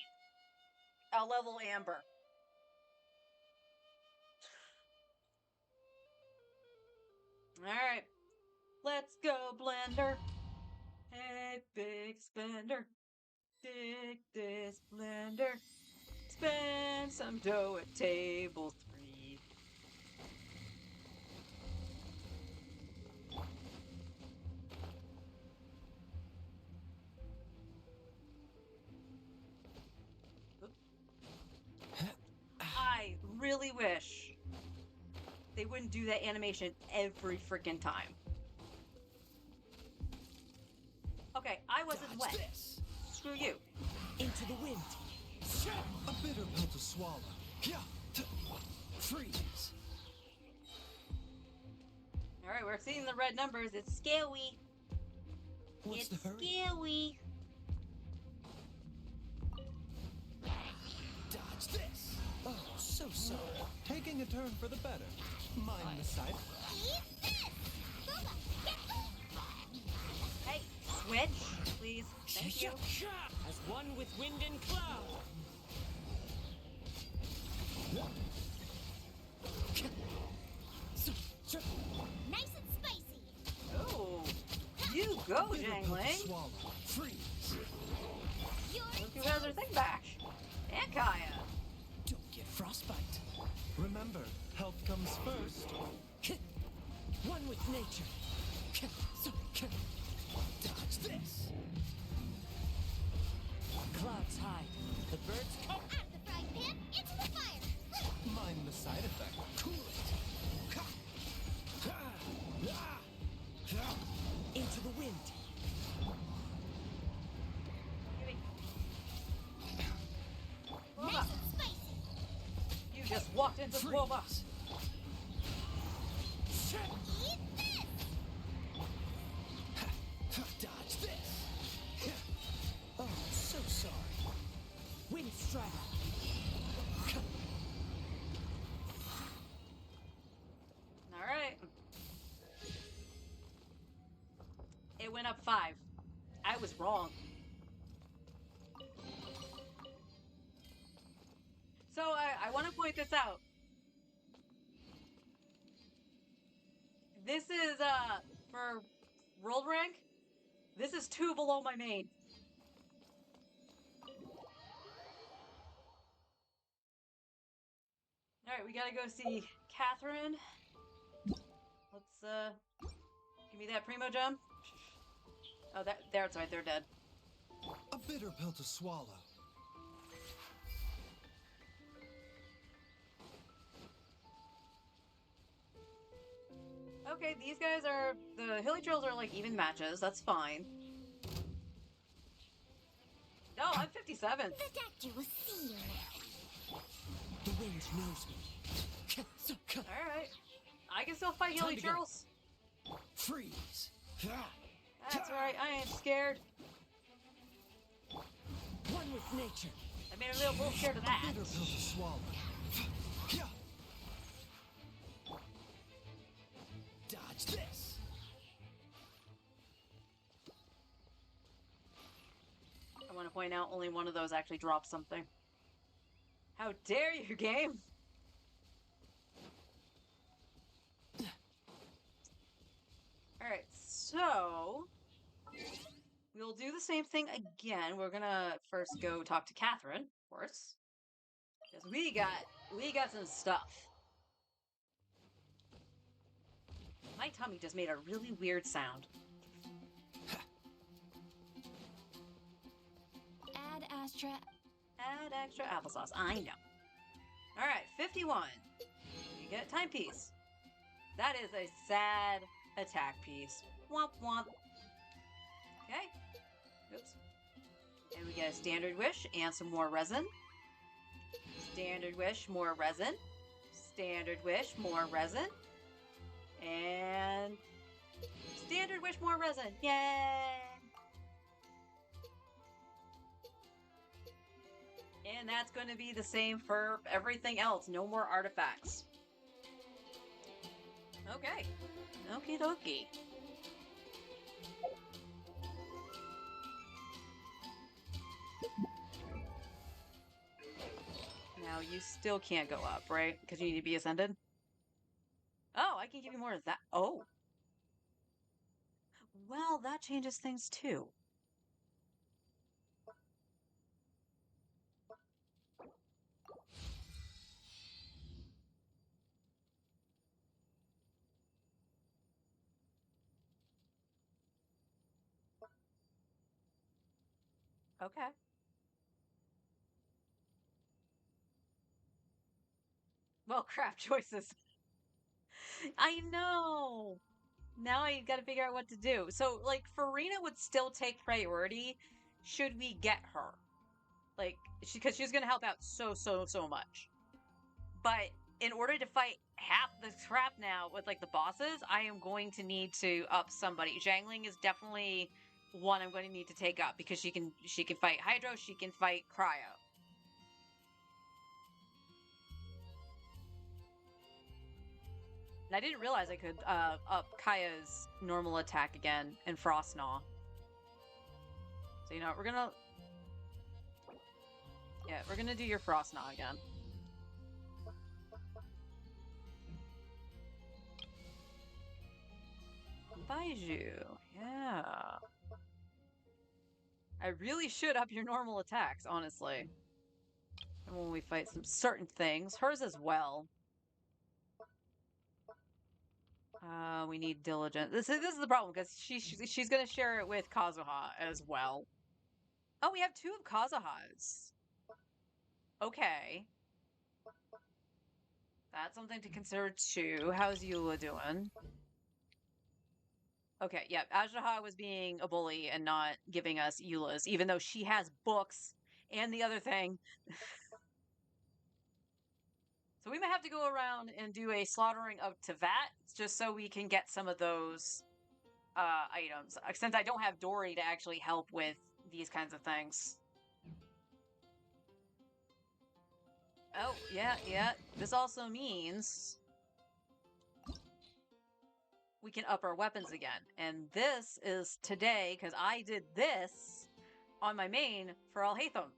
I'll level Amber. Alright. Let's go, blender. Hey, big spender. Dig this blender. Spend some dough at table 3. I really wish they wouldn't do that animation every freaking time. Okay, I wasn't Dodge wet. this. Screw you. Into the wind. A bitter pill to swallow. Freeze. Alright, we're seeing the red numbers. It's scary. What's It's the hurry? scary. Dodge this. Oh, so sorry. Taking a turn for the better. Mind the side. Hey, switch, please. Thank you. As one with wind and cloud. Nice and spicy. Oh, you go, Bitter pill to Jangling. swallow. Freeze. Look who has her thing back. And Kaya. Don't get frostbite. Remember, health comes first. One with nature. Dodge this. Clouds high. The birds come. Out of the frying pan, into the fire. Mind the side effect. Cool it. Into the wind. Nice and spicy. You just walked into the Freeze. box. Eat this. Dodge this. Oh, so sorry. Wind strider. Alright. It went up 5. I was wrong. So I want to point this out. This is for world rank. This is 2 below my main. All right, we gotta go see Catherine. Let's give me that primo gem. Oh, that's right. They're dead. A bitter pill to swallow. Okay, these guys are the hilly trails are like even matches. That's fine. No, I'm 57. The doctor will see you now. The wind knows me. All right, I can still fight hilly Time to go. trails. Freeze. That's right. I ain't scared. One with nature. I made a little bull scared of that. Bitter pill to swallow. Dodge this. I want to point out only one of those actually dropped something. How dare you, game? Alright, so we'll do the same thing again. We're gonna first go talk to Catherine, of course. Because we got some stuff. My tummy just made a really weird sound. Add extra applesauce. I know. All right, 51. You get a timepiece. That is a sad attack piece. Womp womp. Okay. Oops. And we get a standard wish and some more resin. Standard wish, more resin. Standard wish, more resin. And standard wish, more resin. Yay! And that's going to be the same for everything else. No more artifacts. Okay. Okie dokie. Now you still can't go up, right? Because you need to be ascended? Oh, I can give you more of that. Oh. Well, that changes things too. Okay. Well, crap choices. I know. Now I gotta figure out what to do. So, like, Farina would still take priority should we get her. Like, because she's gonna help out so much. But in order to fight half the crap now with, like, the bosses, I am going to need to up somebody. Zhangling is definitely one I'm going to need to take up because she can fight Hydro, she can fight Cryo. And I didn't realize I could up Kaya's normal attack again in Frostgnaw. So, you know what, we're gonna... Yeah, we're gonna do your Frostgnaw again. Baiju, yeah. I really should up your normal attacks, honestly. And when we fight some certain things, hers as well. We need diligence. This is the problem because she's gonna share it with Kazuha as well. Oh, we have two of Kazuha's. Okay, that's something to consider too. How's Eula doing? Okay, yeah, Ajaha was being a bully and not giving us Eula's, even though she has books and the other thing. So we might have to go around and do a slaughtering of Tevat just so we can get some of those items. Since I don't have Dory to actually help with these kinds of things. Oh, yeah. This also means we can up our weapons again. And this is today, because I did this on my main for Alhaitham.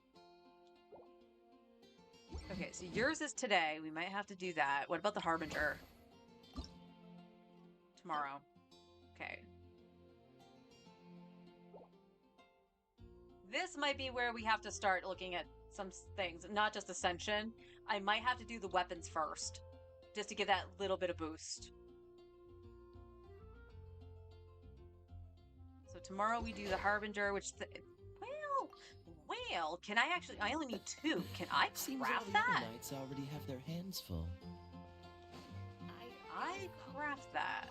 Okay, so yours is today. We might have to do that. What about the Harbinger? Tomorrow. Okay. This might be where we have to start looking at some things, not just Ascension. I might have to do the weapons first, just to get that little bit of boost. So tomorrow we do the Harbinger, which... Well, can I actually... I only need 2. Can I Seems all craft the that? other knights already have their hands full. I craft that.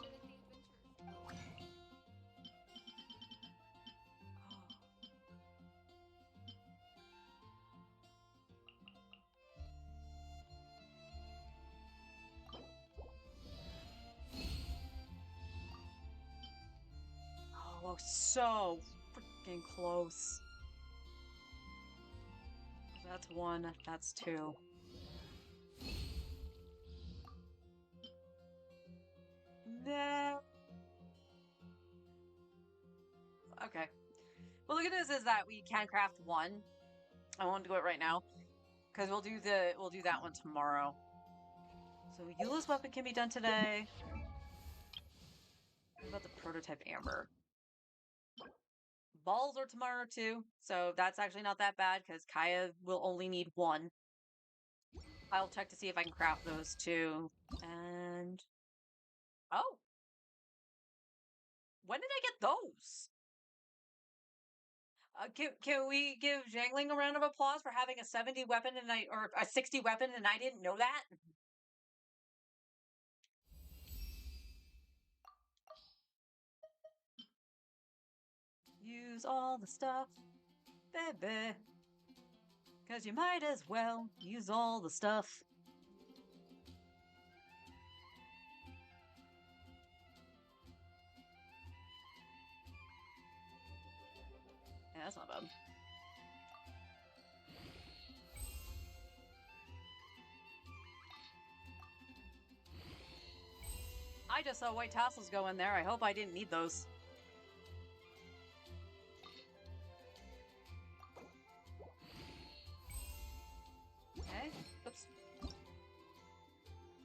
Oh, so freaking close. That's 1, that's 2. No. Okay. Well, the good news is that we can craft 1. I won't do it right now because we'll do that one tomorrow. So Eula's weapon can be done today. What about the prototype amber? Balls are tomorrow too, so that's actually not that bad because Kaya will only need 1. I'll check to see if I can craft those too. And oh, when did I get those? Can we give Zhangling a round of applause for having a 70 weapon and or a 60 weapon and I didn't know that? Use all the stuff, baby. 'Cause you might as well use all the stuff. Yeah, that's not bad. I just saw white tassels go in there. I hope I didn't need those. Okay. Oops.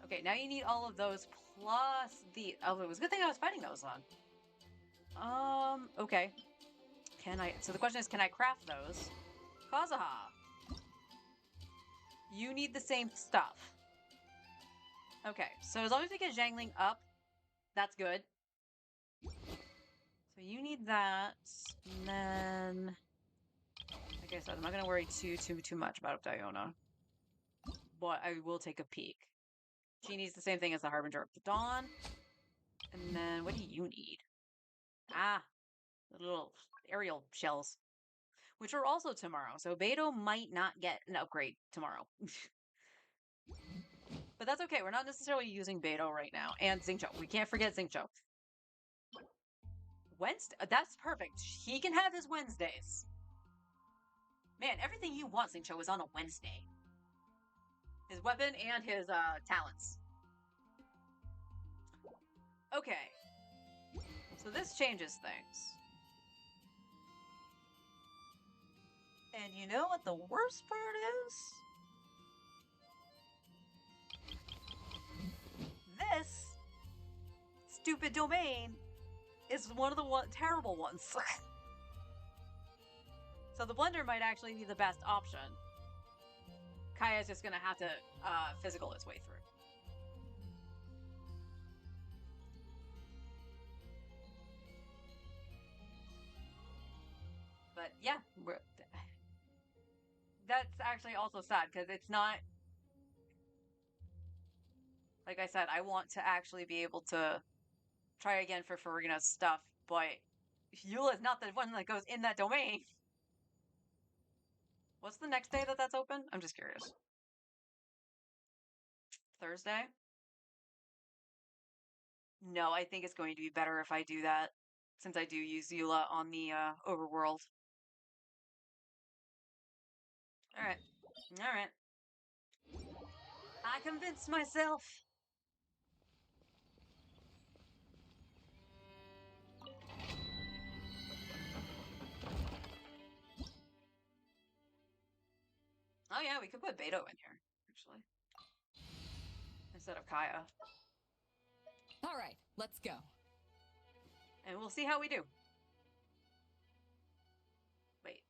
Okay, now you need all of those plus the... Oh, it was a good thing I was fighting those on. Okay. Can I... So the question is, can I craft those? Kazuha! You need the same stuff. Okay, so as long as we get Zhangling up, that's good. So you need that, and then... Like I said, I'm not going to worry too much about Diona. But I will take a peek. She needs the same thing as the Harbinger of the Dawn. And then, what do you need? Ah, the little aerial shells. Which are also tomorrow, so Beto might not get an upgrade tomorrow. But that's okay, we're not necessarily using Beto right now. And Xingqiu, we can't forget Xingqiu. Wednesday, that's perfect. He can have his Wednesdays. Man, everything you want, Xingqiu, is on a Wednesday. His weapon and his talents. Okay. So this changes things. And you know what the worst part is? This stupid domain is one of the terrible ones. So the blender might actually be the best option. Kaya's just gonna have to physical its way through. But yeah, that's actually also sad because it's not... Like I said, I want to actually be able to try again for Farina's stuff, but Eula's not the one that goes in that domain. What's the next day that that's open? I'm just curious. Thursday? No, I think it's going to be better if I do that, since I do use Eula on the overworld. Alright. Alright. I convinced myself. Oh yeah, we could put Beto in here, actually. Instead of Kaya. All right, let's go. And we'll see how we do. Wait.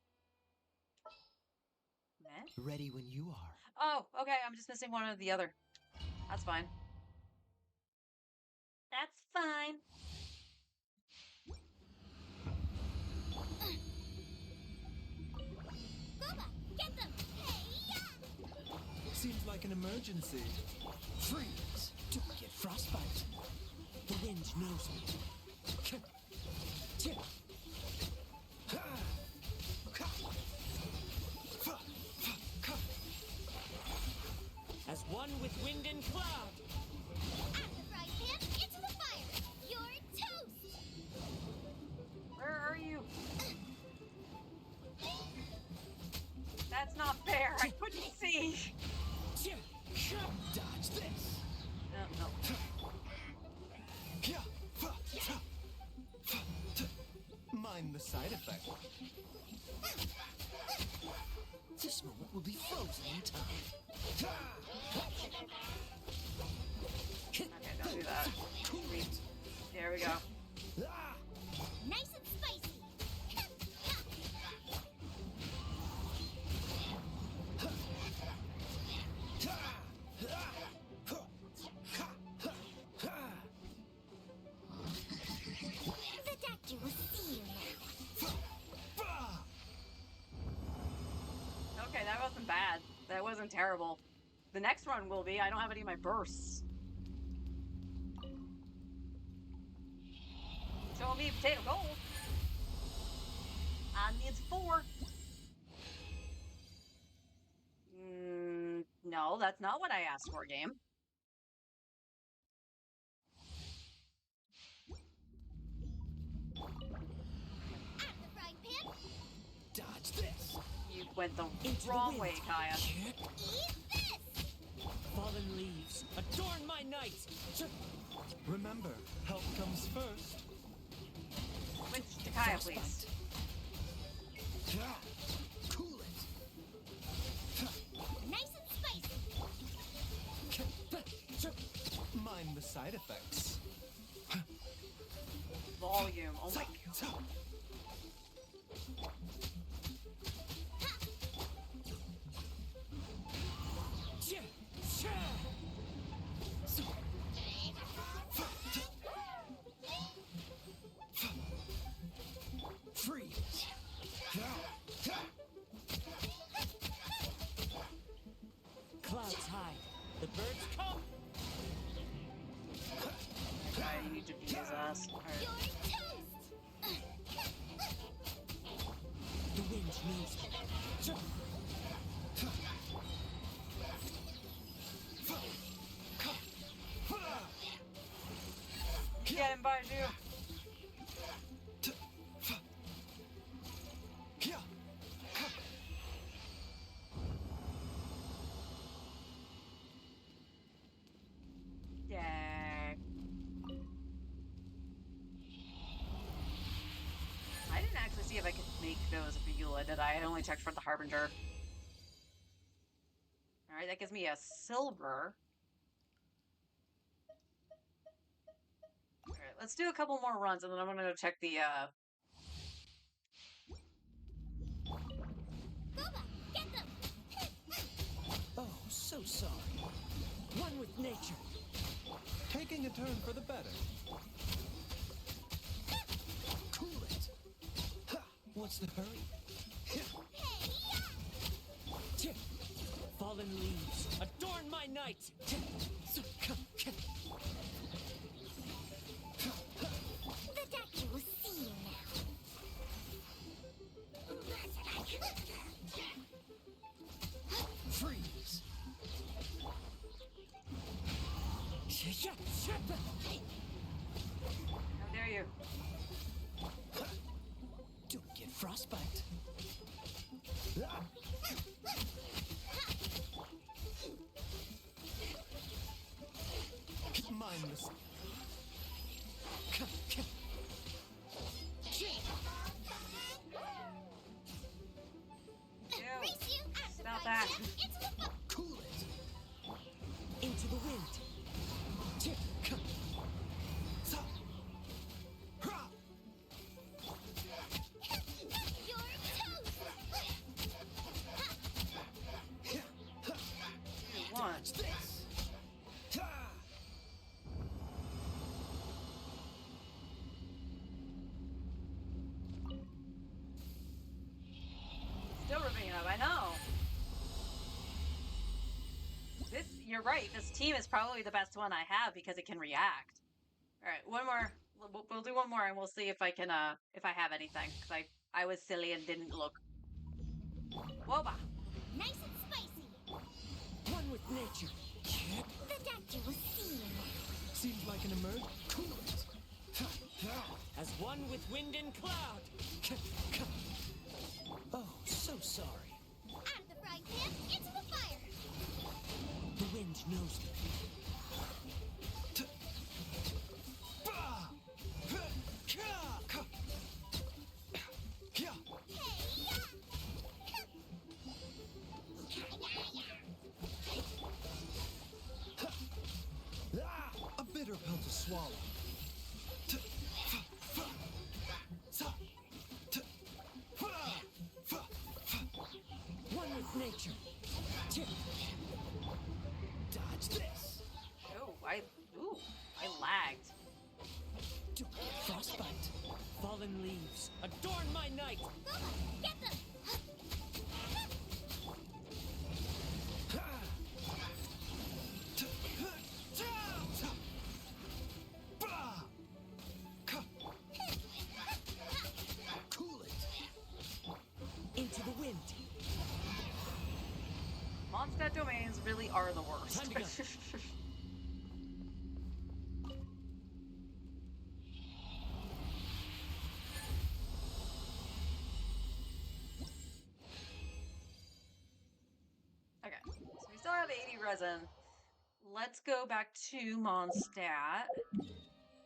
Meh? Ready when you are. Oh, okay, I'm just missing one or the other. That's fine. That's fine. Bubba, get them! Hey-ya! Seems like an emergency. Freeze! Don't get frostbite. The wind knows it. As one with wind and cloud. Out of the frying pan, into the fire! You're toast! Where are you? That's not fair. I couldn't see. Dodge this. No. Mind the side effect. This moment will be frozen in time. Okay, don't do that. There we go. Nice and spicy! wasn't terrible. The next run will be. I don't have any of my bursts. Show me potato gold. I needs 4. No, that's not what I asked for, game. At the frying pan. Dodge this. You went the Into the wrong wind. way, Kaya. Eat this. Fallen leaves, adorn my night. Remember, health comes first. Switch to Kaya, please. Cool it. Nice and spicy. Mind the side effects. Volume. Oh my god. Freeze. Clouds high, the birds come. Kaya, you need to beat his ass. Alright. You're toast. The wind knows me. Get him, Baiju. Yeah. I didn't actually see if I could make those for Eula, did I? I only checked for the Harbinger. Alright, that gives me a silver. Alright, let's do a couple more runs and then I'm gonna go check the Boba, get them. Oh, so sorry. One with nature. Taking a turn for the better. Cool it. Ha! What's the hurry? Fallen leaves, adorn my night. The doctor will see you now. Freeze. how dare you? Don't get frostbite. Mindless. Ew. Race you at the Stop frying that. pan. Into the fire. Cool it. Into the wind. You're toast. 2, 1. Still ripping it up, I know. You're right, this team is probably the best one I have because it can react. Alright, one more. We'll do one more and we'll see if I can, if I have anything. Because I was silly and didn't look. Woba! Nice and spicy. One with nature. The doctor will see you now. Seems like an emerge. Cool it. As one with wind and cloud. Oh, so sorry. Out of the frying pan. Into the fire. The wind knows me. A bitter pill to swallow. coins really are the worst. Time to go. Okay, so we still have 80 resin. Let's go back to Mondstadt.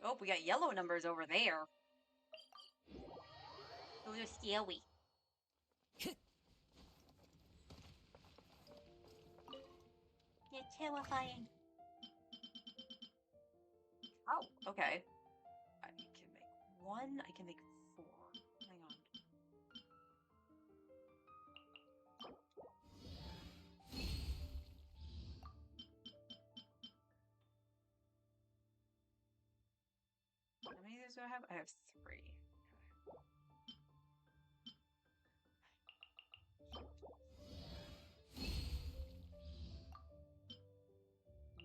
Oh, we got yellow numbers over there. Those are scary. You're terrifying. Oh, okay. I can make 1, I can make 4. Hang on. How many of those do I have? I have 3.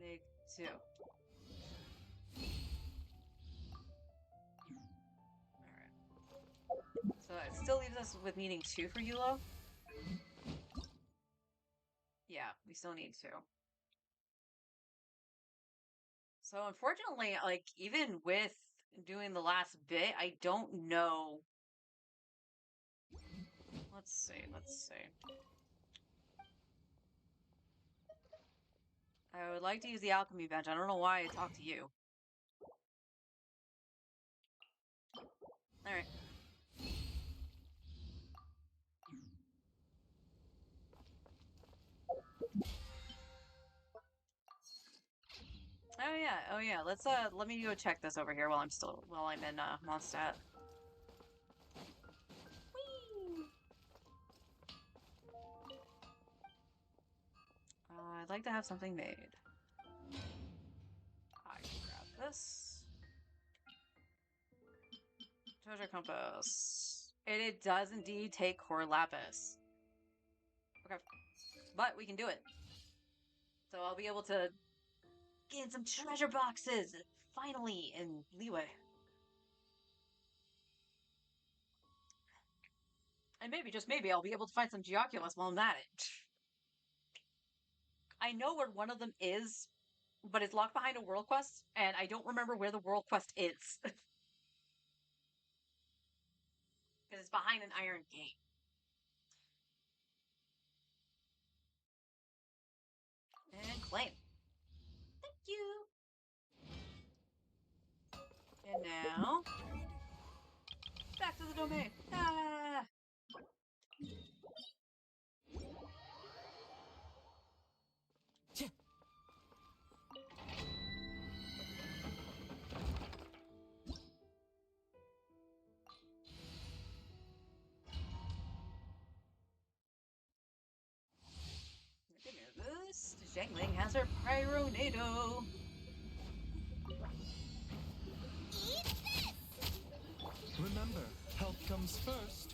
Make 2. Alright. So it still leaves us with needing 2 for Yulo. Yeah, we still need 2. So unfortunately, like, even with doing the last bit, I don't know. Let's see. I would like to use the alchemy bench. I don't know why I talked to you. Alright. Oh yeah. Let's let me go check this over here while I'm in Mondstadt. Whee! I'd like to have something made. I can grab this. Treasure compass. It does indeed take core lapis. Okay. But we can do it. So I'll be able to get some treasure boxes finally in Leeway. And maybe, just maybe, I'll be able to find some Geoculus while I'm at it. I know where one of them is, but it's locked behind a world quest, and I don't remember where the world quest is. Because it's behind an iron gate. And claim. Thank you. And now, back to the domain. Ah! Good news. Zhengling has her Pyronado. Remember, health comes first.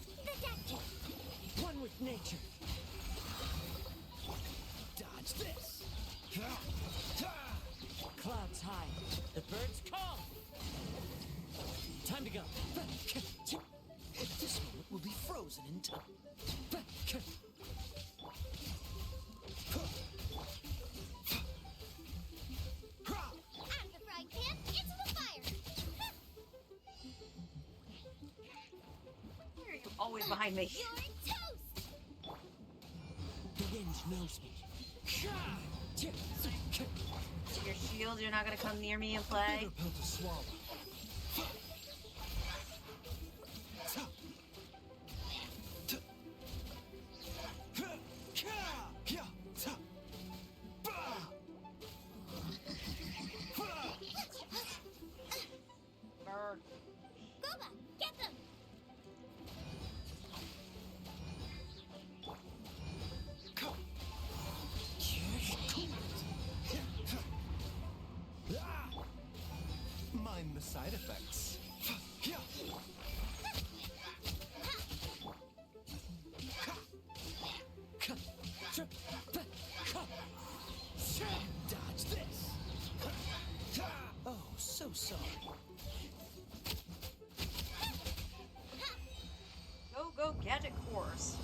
One with nature. Dodge this. Clouds high. The birds call. Time to go. This moment will be frozen in time. Out of the frying pan, into the fire. Why are you always behind me? You're toast. The wind knows me. Your shield, you're not gonna come near me and play? Bitter pill to swallow. Bird. Goba, get them. Mind the side effects. Dodge this. Oh, so sorry. Go gadget course.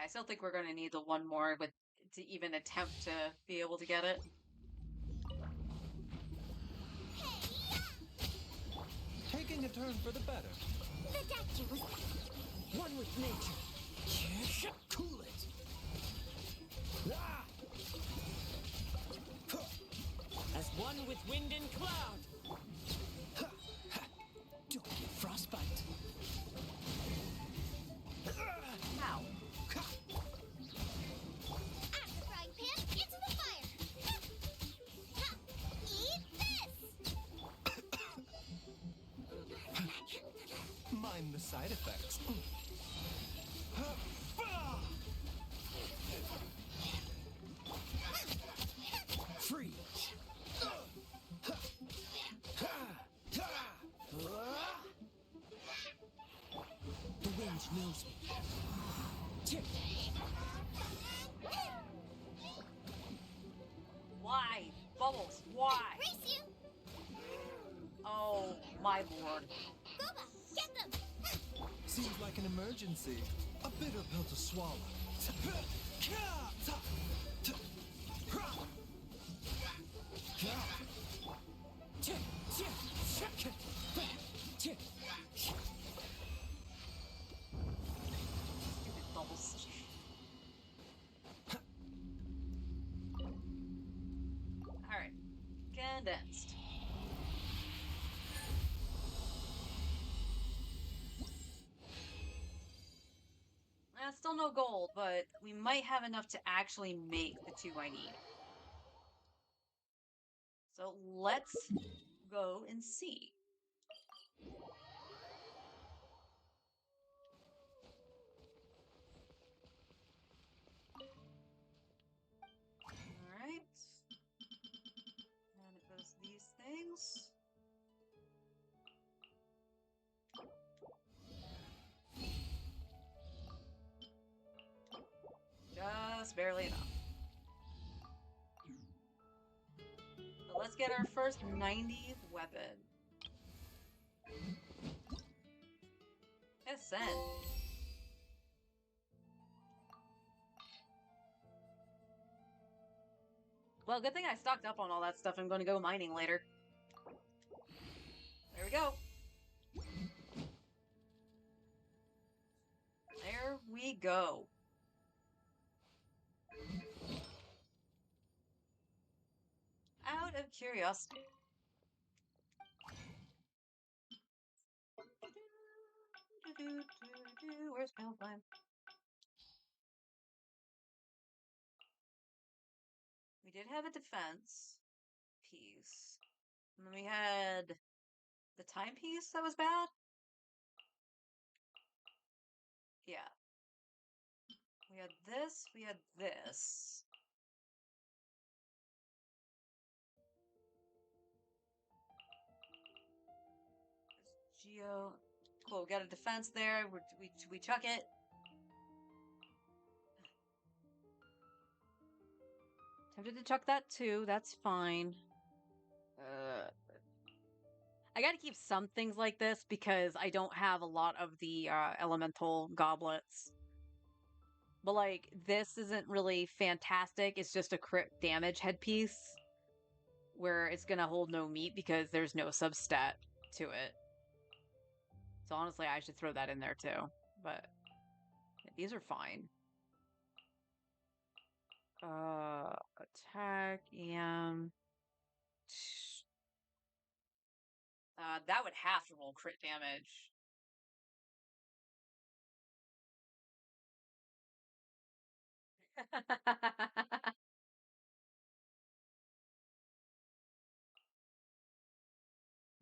I still think we're going to need the one more to even attempt to be able to get it. Taking a turn for the better. The doctor was One with nature. Cool it. Ah! As one with wind and cloud. Don't get frostbite. Ow. out of the frying pan into the fire. Ha! Eat this! Mind the side effects. Freeze. The wind knows me. Tick. Why? Bubbles, why? Race you! Oh, my lord. Gooba, get them! Seems like an emergency. A bitter pill to swallow. Tick. Tick. Tick. Tick. Bubbles. Alright. Condensed. Still no gold, but we might have enough to actually make the 2 I need. So let's go and see. Alright. And it goes these things. Just barely enough. So let's get our first 90 weapon. Ascend. Well, good thing I stocked up on all that stuff. I'm going to go mining later. There we go. There we go. Out of curiosity. Where's Palpline? We did have a defense piece. And then we had the timepiece that was bad? Yeah. We had this, we had this. Geo. Cool, we got a defense there. We chuck it. Tempted to chuck that too. That's fine. I gotta keep some things like this because I don't have a lot of the elemental goblets. But like, this isn't really fantastic. It's just a crit damage headpiece where it's gonna hold no meat because there's no substat to it. So honestly, I should throw that in there too. But these are fine. Attack and that would have to roll crit damage.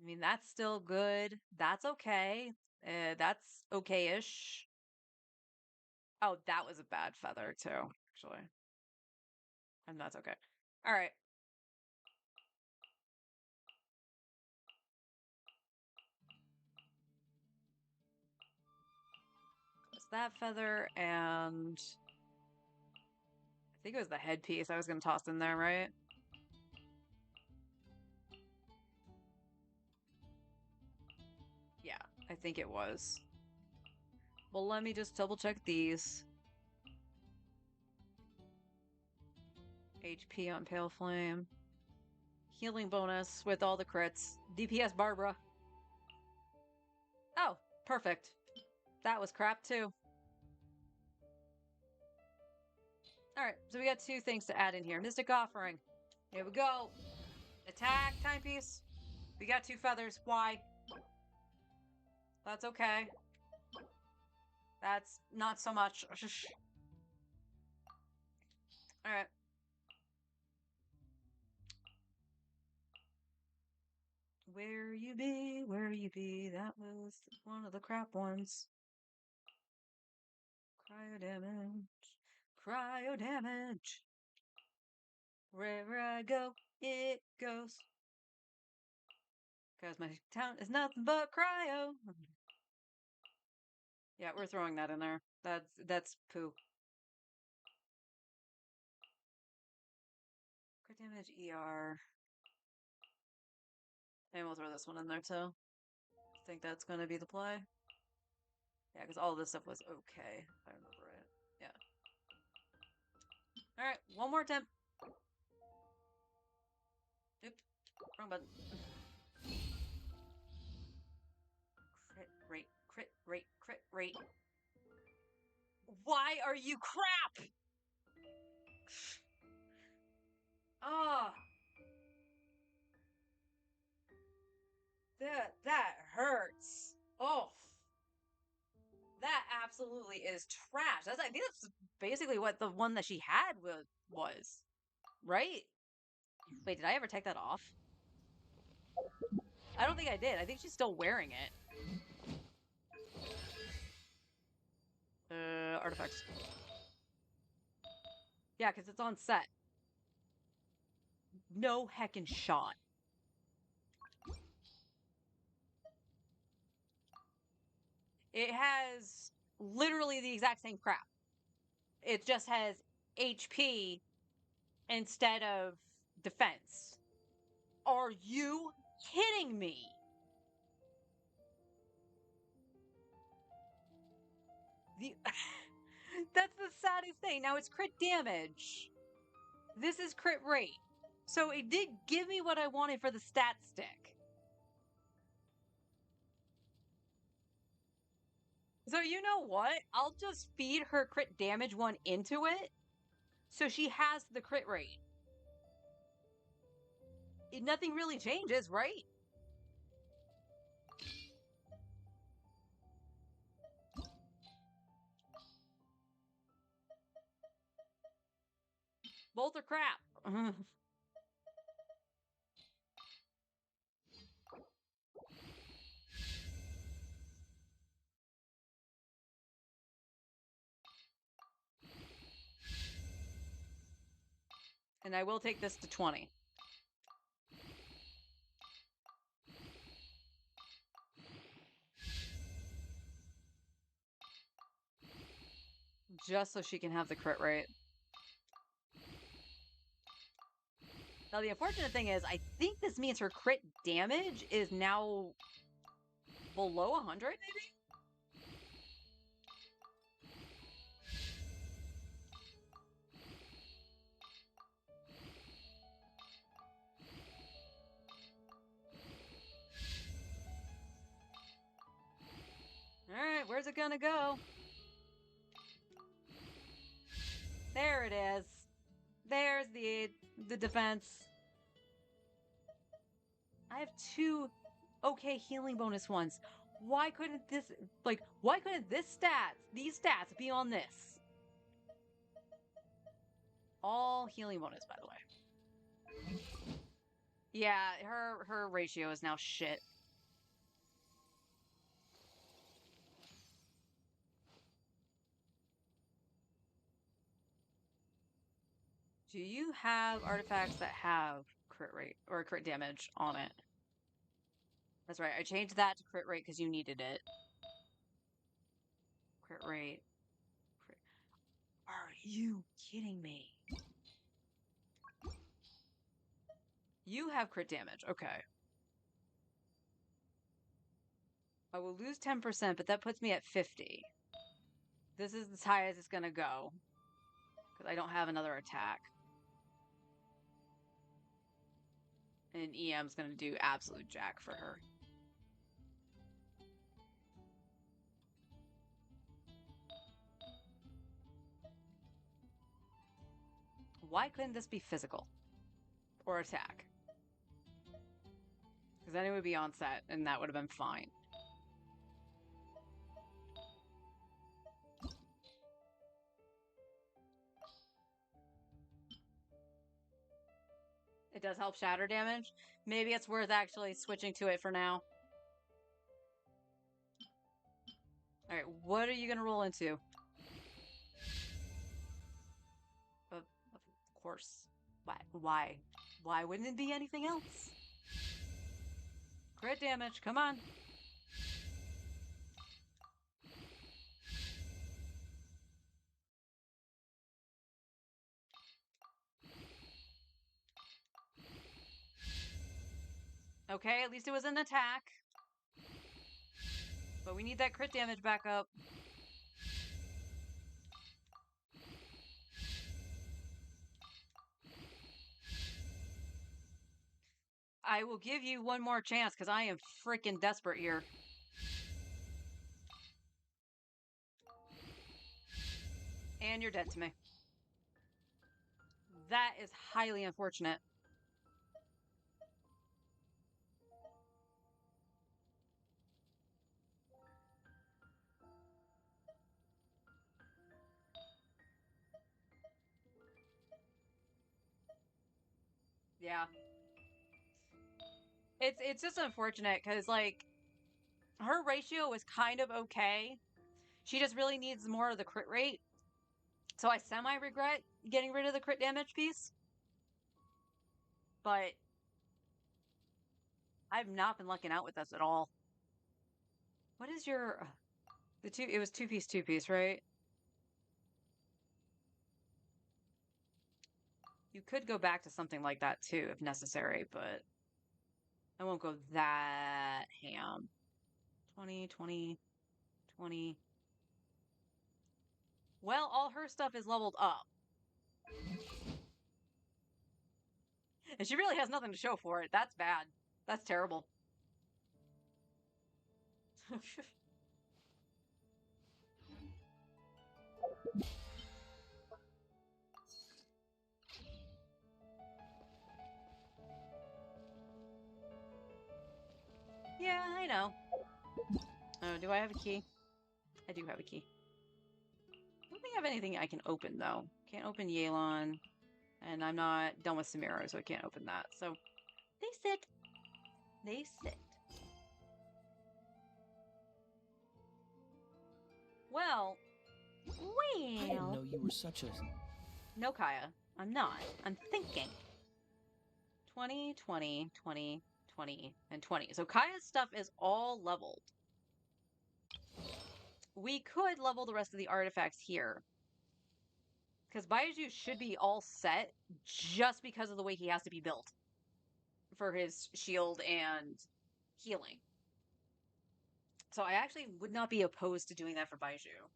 I mean, that's still good. That's okay. That's okay-ish. Oh, that was a bad feather too, actually. And that's okay. All right. It's that feather and I think it was the headpiece I was going to toss in there, right? Yeah, I think it was. Well, let me just double check these. HP on Pale Flame. Healing bonus with all the crits. DPS Barbara. Oh, perfect. That was crap too. Alright, so we got 2 things to add in here. Mystic Offering. Here we go. Attack, timepiece. We got 2 feathers. Why? That's okay. That's not so much. Alright. Where you be? Where you be? That was one of the crap ones. Cryo damage. Cryo damage. Wherever I go, it goes. Because my town is nothing but cryo. Yeah, we're throwing that in there. That's poo. Crit damage, ER. And we'll throw this one in there too. I think that's going to be the play. Yeah, because all this stuff was okay, if I remember it. Yeah. Alright, one more attempt. Oop, wrong button. Crit rate, crit rate, crit rate. Why are you crap? Ah. That hurts. Oh. That absolutely is trash. I think that's basically what the one that she had was. Right? Wait, did I ever take that off? I don't think I did. I think she's still wearing it. Artifacts. Yeah, because it's on set. No heckin' shot. It has literally the exact same crap. It just has HP instead of defense. Are you kidding me? The That's the saddest thing. Now it's crit damage. This is crit rate. So it did give me what I wanted for the stat stick. So you know what? I'll just feed her crit damage one into it. So she has the crit rate. Nothing really changes, right? Both are crap. And I will take this to 20. Just so she can have the crit rate. Now, the unfortunate thing is, I think this means her crit damage is now below 100, maybe? Alright, where's it gonna go? There it is. There's the defense. I have 2 okay healing bonus ones. Why couldn't these stats be on this? All healing bonus, by the way. Yeah, her ratio is now shit. Do you have artifacts that have crit rate or crit damage on it? That's right. I changed that to crit rate because you needed it. Crit rate. Crit. Are you kidding me? You have crit damage. Okay. I will lose 10%, but that puts me at 50. This is as high as it's going to go. Because I don't have another attack. And EM's gonna do absolute jack for her. Why couldn't this be physical? Or attack? Because then it would be on set, and that would have been fine. It does help shatter damage. Maybe it's worth actually switching to it for now. Alright, what are you gonna roll into? Of course. Why? Why wouldn't it be anything else? Crit damage, come on. Okay, at least it was an attack. But we need that crit damage back up. I will give you one more chance because I am freaking desperate here. And you're dead to me. That is highly unfortunate. Yeah. It's just unfortunate because, like, her ratio was kind of okay. She just really needs more of the crit rate. So I semi-regret getting rid of the crit damage piece. But I've not been lucking out with this at all. What is your... It was two-piece, right? You could go back to something like that too, if necessary, but I won't go that ham. 20, 20, 20. Well, all her stuff is leveled up. And she really has nothing to show for it. That's bad. That's terrible. Yeah, I know. Oh, do I have a key? I do have a key. I don't think I have anything I can open, though. Can't open Yelan. And I'm not done with Samira, so I can't open that. So, they sit. They sit. Well, I didn't know you were such a... No, Kaya. I'm not. I'm thinking. 20, 20, 20, 20, and 20. So Kaya's stuff is all leveled. We could level the rest of the artifacts here. Because Baiju should be all set just because of the way he has to be built for his shield and healing. So I actually would not be opposed to doing that for Baiju.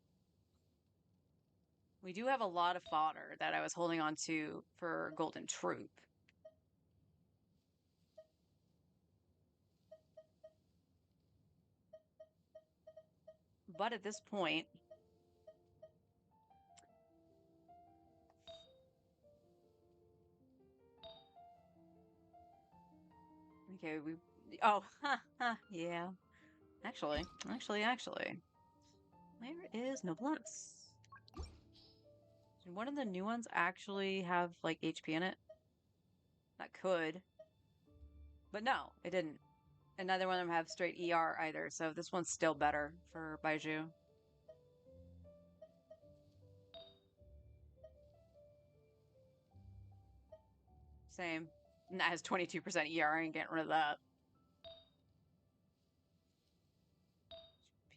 We do have a lot of fodder that I was holding on to for Golden Troop. But at this point... Okay, we... Oh, yeah. Actually. Where is Noblesse? Did one of the new ones actually have, like, HP in it? That could. But no, it didn't. And neither one of them have straight ER either, so this one's still better for Baiju. Same. And that has 22% ER, I ain't getting rid of that.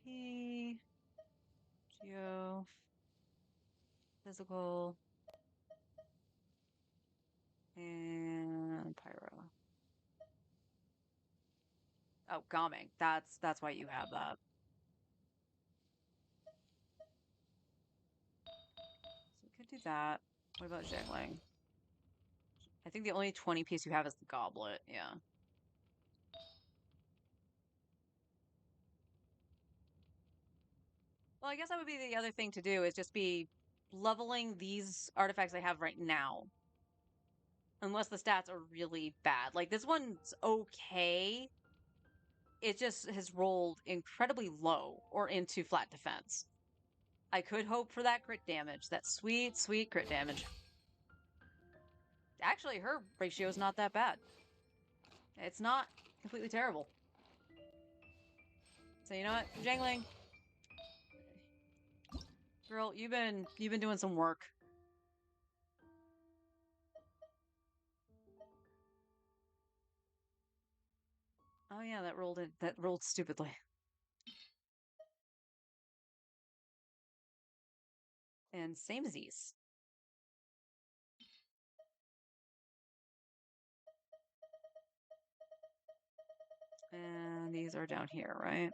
P... Geo... Physical... And Pyro. Oh, Gaming. That's why you have that. So we could do that. What about Zhengling? I think the only 20 piece you have is the goblet, yeah. Well, I guess that would be the other thing to do is just be leveling these artifacts I have right now. Unless the stats are really bad. Like, this one's okay. It just has rolled incredibly low or into flat defense. I could hope for that crit damage. That sweet, sweet crit damage. Actually, her ratio is not that bad. It's not completely terrible. So you know what, Jangling? Girl, you've been doing some work. Oh yeah, that rolled stupidly. And same as these. And these are down here, right?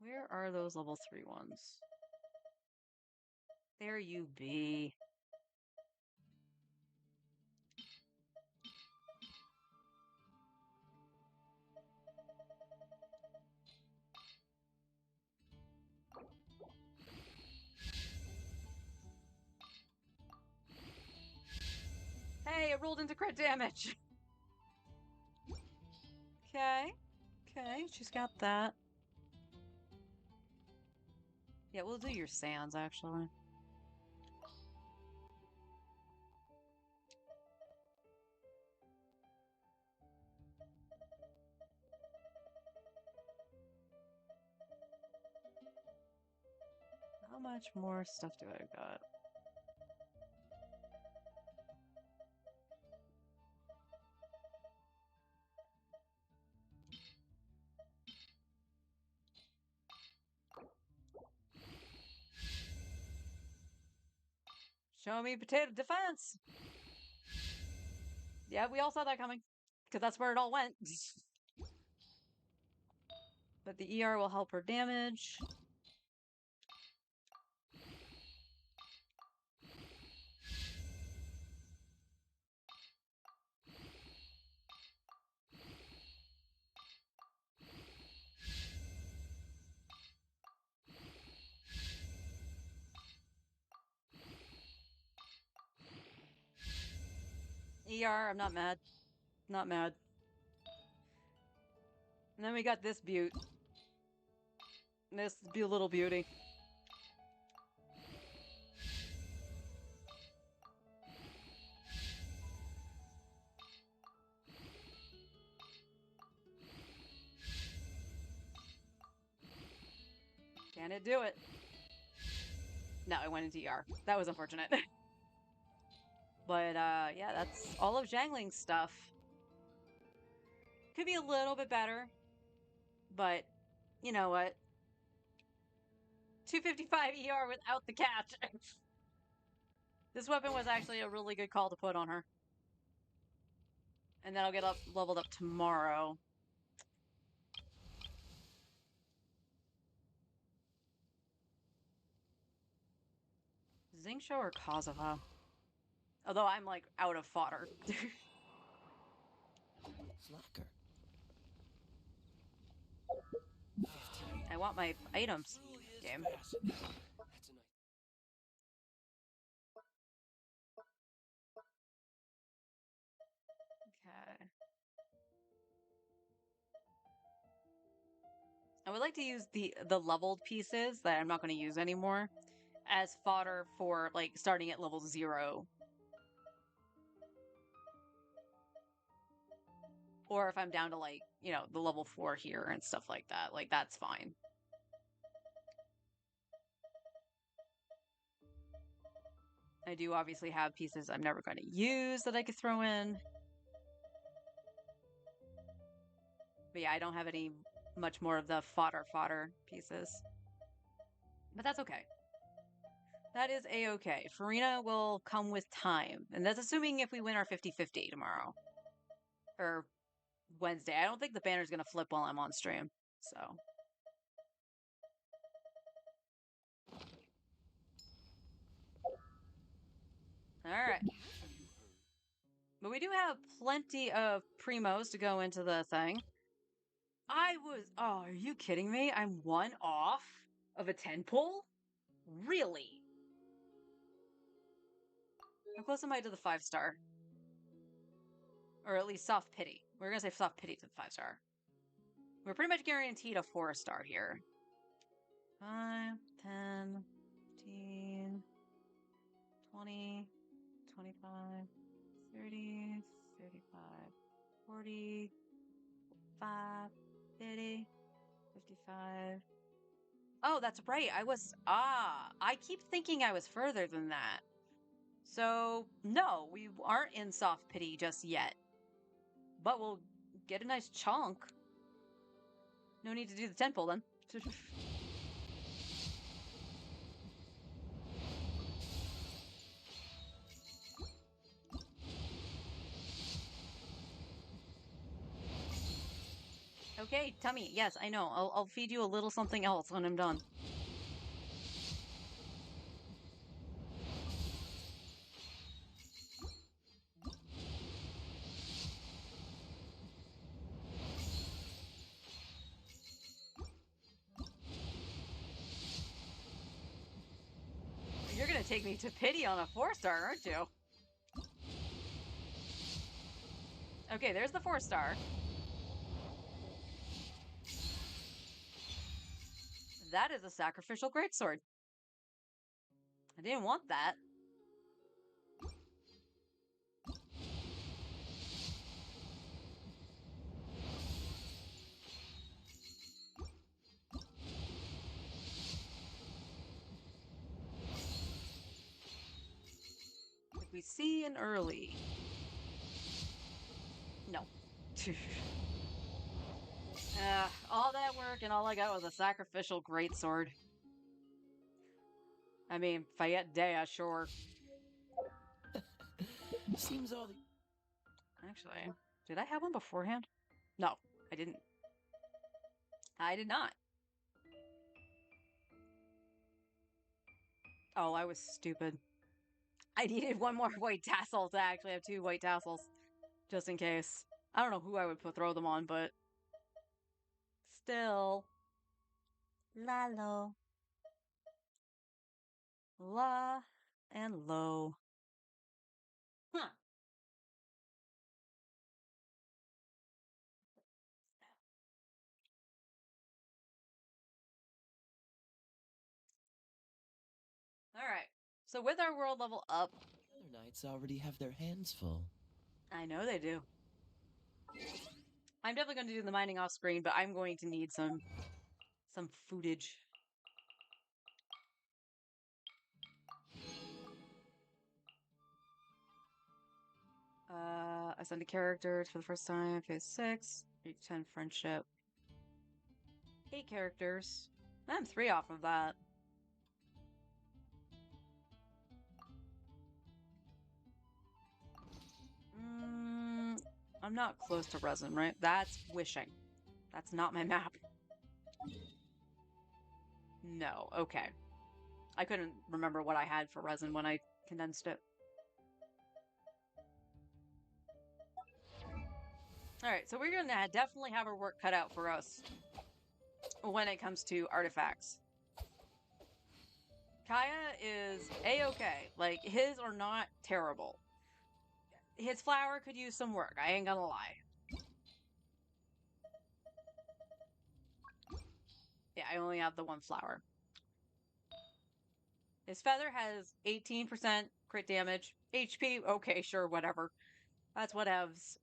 Where are those level 3 ones? There you be. Hey, it rolled into crit damage. Okay. Okay, she's got that. Yeah, we'll do your sands, actually. How much more stuff do I got? Show me potato defense! Yeah, we all saw that coming. Because that's where it all went. But the ER will help her damage. ER, I'm not mad. Not mad. And then we got this beaut. This little beauty. Can it do it? No, it went into ER. That was unfortunate. But, yeah, that's all of Zhangling's stuff. Could be a little bit better. But, you know what? 255 ER without the catch. This weapon was actually a really good call to put on her. And then I'll get leveled up tomorrow. Xingqiu or Kazuha? Although I'm like out of fodder. Slacker. I want my items. Game. That's a nice. Okay. I would like to use the leveled pieces that I'm not going to use anymore as fodder for like starting at level 0. Or if I'm down to like, you know, the level 4 here and stuff like that. Like that's fine. I do obviously have pieces I'm never going to use that I could throw in. But yeah, I don't have any much more of the fodder pieces. But that's okay. That is a-okay. Farina will come with time. And that's assuming if we win our 50-50 tomorrow. Or Wednesday. I don't think the banner's gonna flip while I'm on stream. So. Alright. But we do have plenty of primos to go into the thing. Oh, are you kidding me? I'm 1 off of a 10 pull? Really? How close am I to the 5-star? Or at least soft pity. We're gonna say soft pity to the 5-star. We're pretty much guaranteed a 4-star here. 5, 10, 15, 20, 25, 30, 35, 40, 5, 50, 55. Oh, that's right. I keep thinking I was further than that. So, no, we aren't in soft pity just yet. But we'll get a nice chunk. No need to do the 10 pull then. Okay, tummy. Yes, I know. I'll feed you a little something else when I'm done. You're gonna take me to pity on a 4-star, aren't you? Okay, there's the 4-star. That is a sacrificial greatsword. I didn't want that. If we see an early. No. All that work and all I got was a sacrificial greatsword. I mean, Fayette Dea, sure. Seems all the... Actually, did I have one beforehand? No, I didn't. I did not. Oh, I was stupid. I needed one more white tassel to actually have 2 white tassels. Just in case. I don't know who I would throw them on, but... Still. Lalo. La and low. Huh. Alright. So with our world level up... other knights already have their hands full. I know they do. I'm definitely going to do the mining off screen, but I'm going to need some footage. Ascend a character for the first time. Phase 6. 8-10 friendship. 8 characters. I'm 3 off of that. I'm not close to resin, right? That's wishing. That's not my map. No, okay. I couldn't remember what I had for resin when I condensed it. Alright, so we're gonna definitely have our work cut out for us when it comes to artifacts. Kaya is a-okay. Like, his are not terrible. His flower could use some work, I ain't gonna lie. Yeah, I only have the 1 flower. His feather has 18% crit damage. HP, okay, sure, whatever. That's whatevs.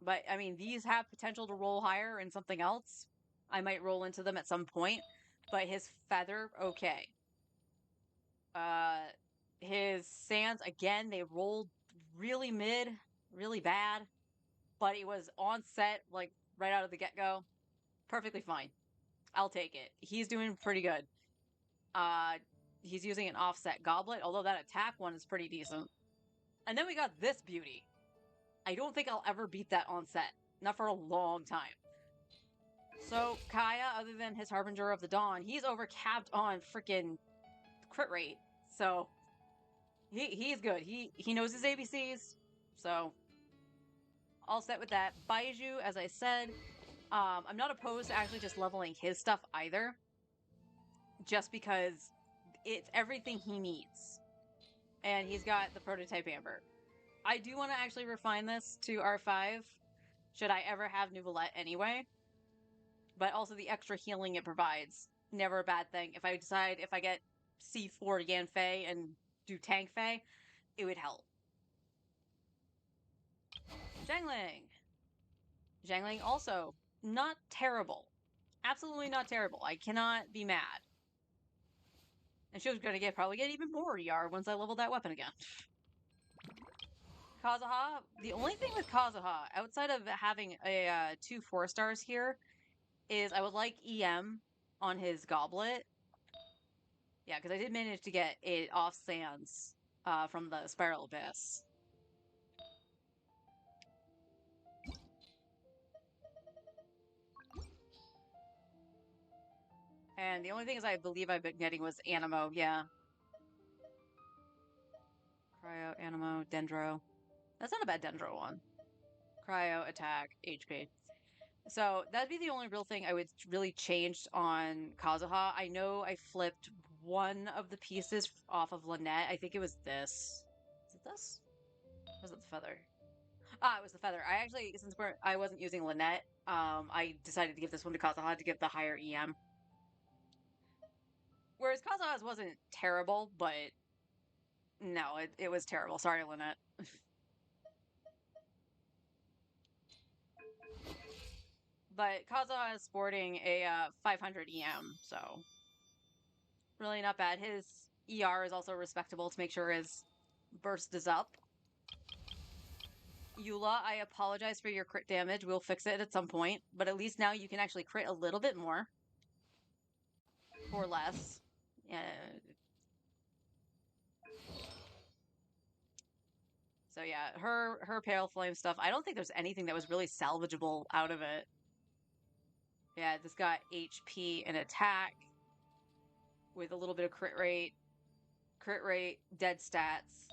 But, I mean, these have potential to roll higher in something else. I might roll into them at some point. But his feather, okay. His sands, again, they rolled really mid, really bad. But it was on set, like, right out of the get-go. Perfectly fine. I'll take it. He's doing pretty good. He's using an offset goblet, although that attack one is pretty decent. And then we got this beauty. I don't think I'll ever beat that on set. Not for a long time. So, Kaya, other than his Harbinger of the Dawn, he's overcapped on freaking crit rate. So, he's good. He knows his ABCs. So, all set with that. Baiju, as I said, I'm not opposed to actually just leveling his stuff either. Just because it's everything he needs. And he's got the prototype Amber. I do want to actually refine this to R5, should I ever have Nouvelette anyway. But also the extra healing it provides. Never a bad thing. If I decide if I get C4 Yanfei and do Tank Fei, it would help. Zhangling. Zhangling also not terrible. Absolutely not terrible. I cannot be mad. And she was going to probably get even more ER once I leveled that weapon again. Kazuha, the only thing with Kazuha, outside of having a 2 4-stars here, is I would like EM on his goblet. Yeah, because I did manage to get it off Sans from the Spiral Abyss. And the only things I believe I've been getting was Animo, yeah. Cryo, Animo, Dendro. That's not a bad Dendro one. Cryo, attack, HP. So that'd be the only real thing I would really change on Kazuha. I know I flipped one of the pieces off of Lynette. I think it was this. Is it this? Or was it the feather? Ah, it was the feather. I actually, since I wasn't using Lynette, I decided to give this one to Kazuha to get the higher EM. Whereas Kazuha's wasn't terrible, but no, it was terrible. Sorry, Lynette. But Kazuha is sporting a 500 EM, so really not bad. His ER is also respectable to make sure his burst is up. Eula, I apologize for your crit damage. We'll fix it at some point, but at least now you can actually crit a little bit more. Or less. So yeah, her Pale Flame stuff, I don't think there's anything that was really salvageable out of it. Yeah, this got HP and attack with a little bit of crit rate, dead stats.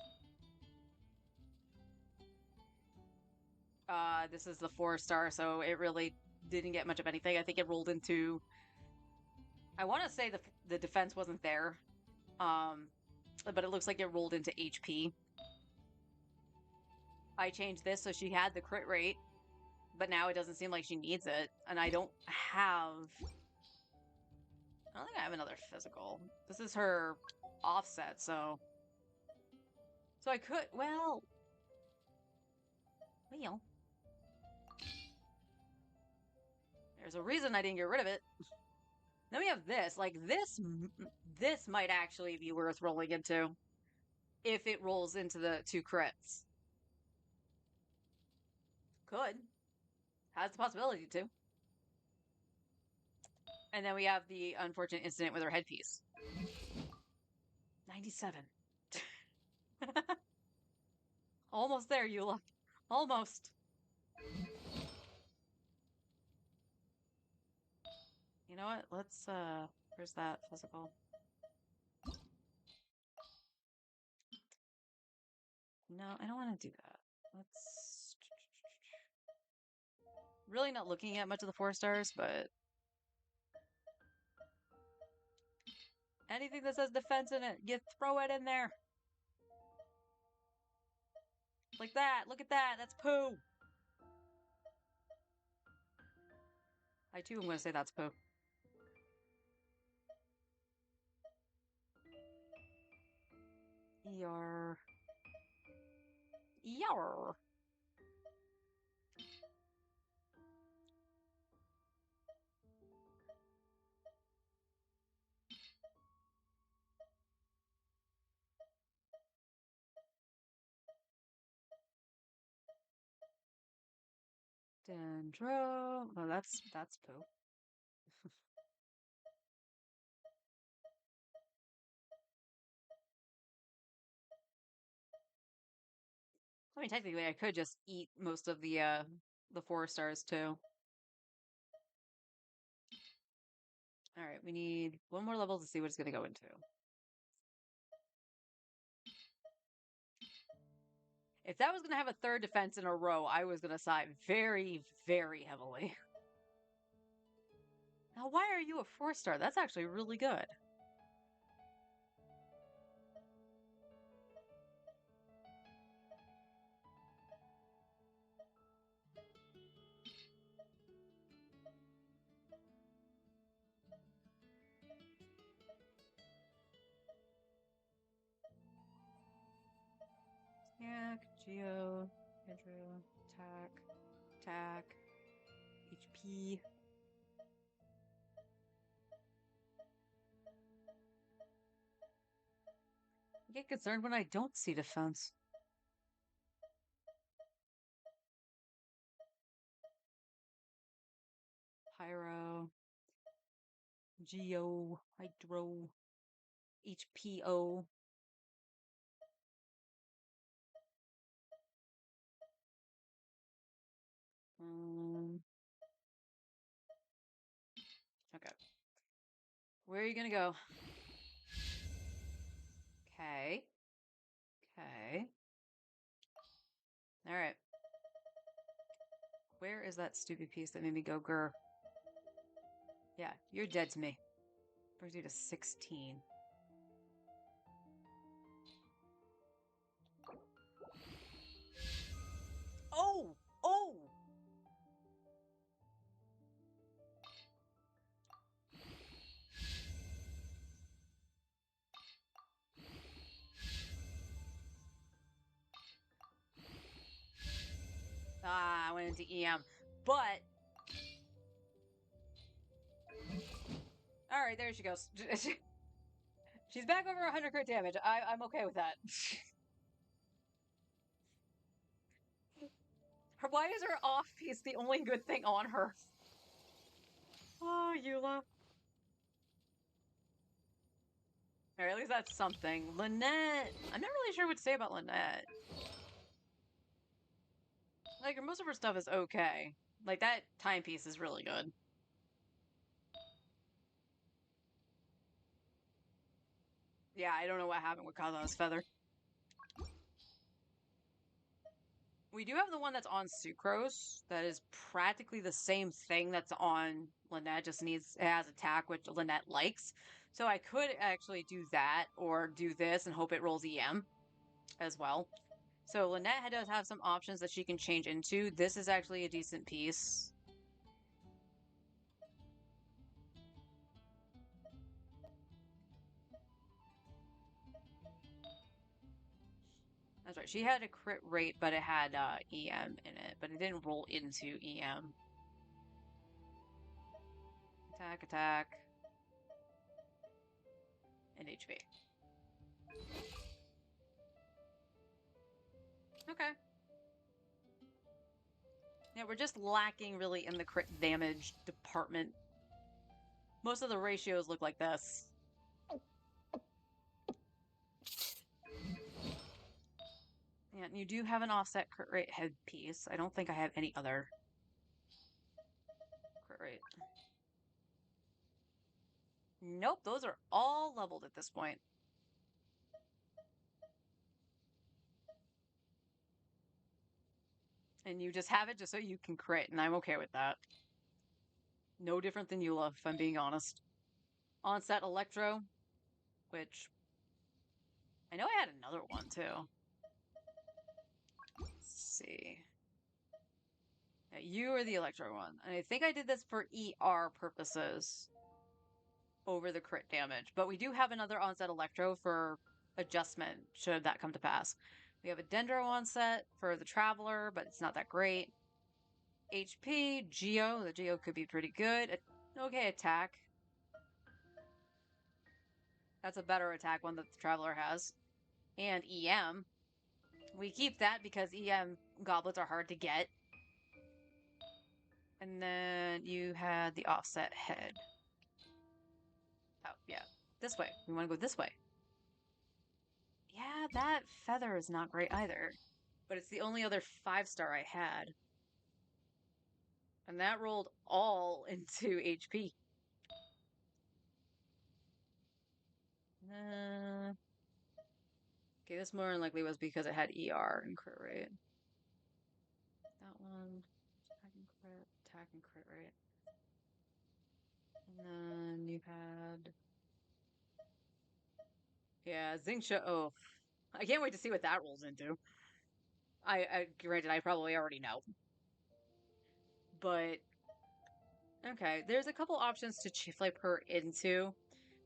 This is the 4-star, so it really didn't get much of anything. I think it rolled into... I want to say the defense wasn't there, but it looks like it rolled into HP. I changed this so she had the crit rate, but now it doesn't seem like she needs it, and I don't think I have another physical. This is her offset, so I could, well, there's a reason I didn't get rid of it. Then we have this. Like, this might actually be worth rolling into if it rolls into the 2 crits. Could. Has the possibility to. And then we have the unfortunate incident with her headpiece. 97. Almost there, Eula. Almost. You know what? Let's, where's that physical? No, I don't want to do that. Let's... Really not looking at much of the 4-stars, but... anything that says defense in it, you throw it in there. Like that. Look at that. That's poo. I too am going to say that's poo. ER. ER. Dendro. Oh, that's poo. I mean, technically, I could just eat most of the 4 stars too. All right, we need one more level to see what it's gonna go into. If that was gonna have a 3rd defense in a row, I was gonna sigh very, very heavily. Now, why are you a 4-star? That's actually really good. Attack, Geo, Andrew, attack, HP. I get concerned when I don't see defense. Pyro, Geo, Hydro, HPO. Okay. Where are you gonna go? Okay. Okay. All right. Where is that stupid piece that made me go grr? Yeah, you're dead to me. Brings you to 16. Oh! Oh! Ah, I went into EM. But... Alright, there she goes. She's back over 100 crit damage. I'm okay with that. Why is her off piece the only good thing on her? Oh, Eula. Alright, at least that's something. Lynette. I'm not really sure what to say about Lynette. Like, most of her stuff is okay. Like, that timepiece is really good. Yeah, I don't know what happened with Kaza's feather. We do have the one that's on Sucrose that is practically the same thing that's on Lynette, just it has attack, which Lynette likes. So I could actually do that or do this and hope it rolls EM as well. So Lynette does have some options that she can change into. This is actually a decent piece. That's right. She had a crit rate, but it had EM in it, but it didn't roll into EM. Attack, attack. And HP. Okay. Yeah, we're just lacking really in the crit damage department. Most of the ratios look like this. Yeah, and you do have an offset crit rate headpiece. I don't think I have any other crit rate. Nope, those are all leveled at this point. And you just have it just so you can crit, and I'm okay with that. No different than Eula, if I'm being honest. Onset Electro, which... I know I had another one, too. Let's see. Yeah, you are the Electro one. And I think I did this for ER purposes over the crit damage. But we do have another onset Electro for adjustment, should that come to pass. We have a Dendro onset for the Traveler, but it's not that great. HP, Geo. The Geo could be pretty good. Okay, attack. That's a better attack one that the Traveler has. And EM. We keep that because EM goblets are hard to get. And then you had the offset head. Oh, yeah. This way. We want to go this way. Yeah, that feather is not great either. But it's the only other 5-star I had. And that rolled all into HP. Okay, this more than likely was because it had ER and crit rate. That one, attack and crit rate. And then you had... Yeah, Xingqiu. Oh, I can't wait to see what that rolls into. Granted, I probably already know. But, okay, there's a couple options to flip her into,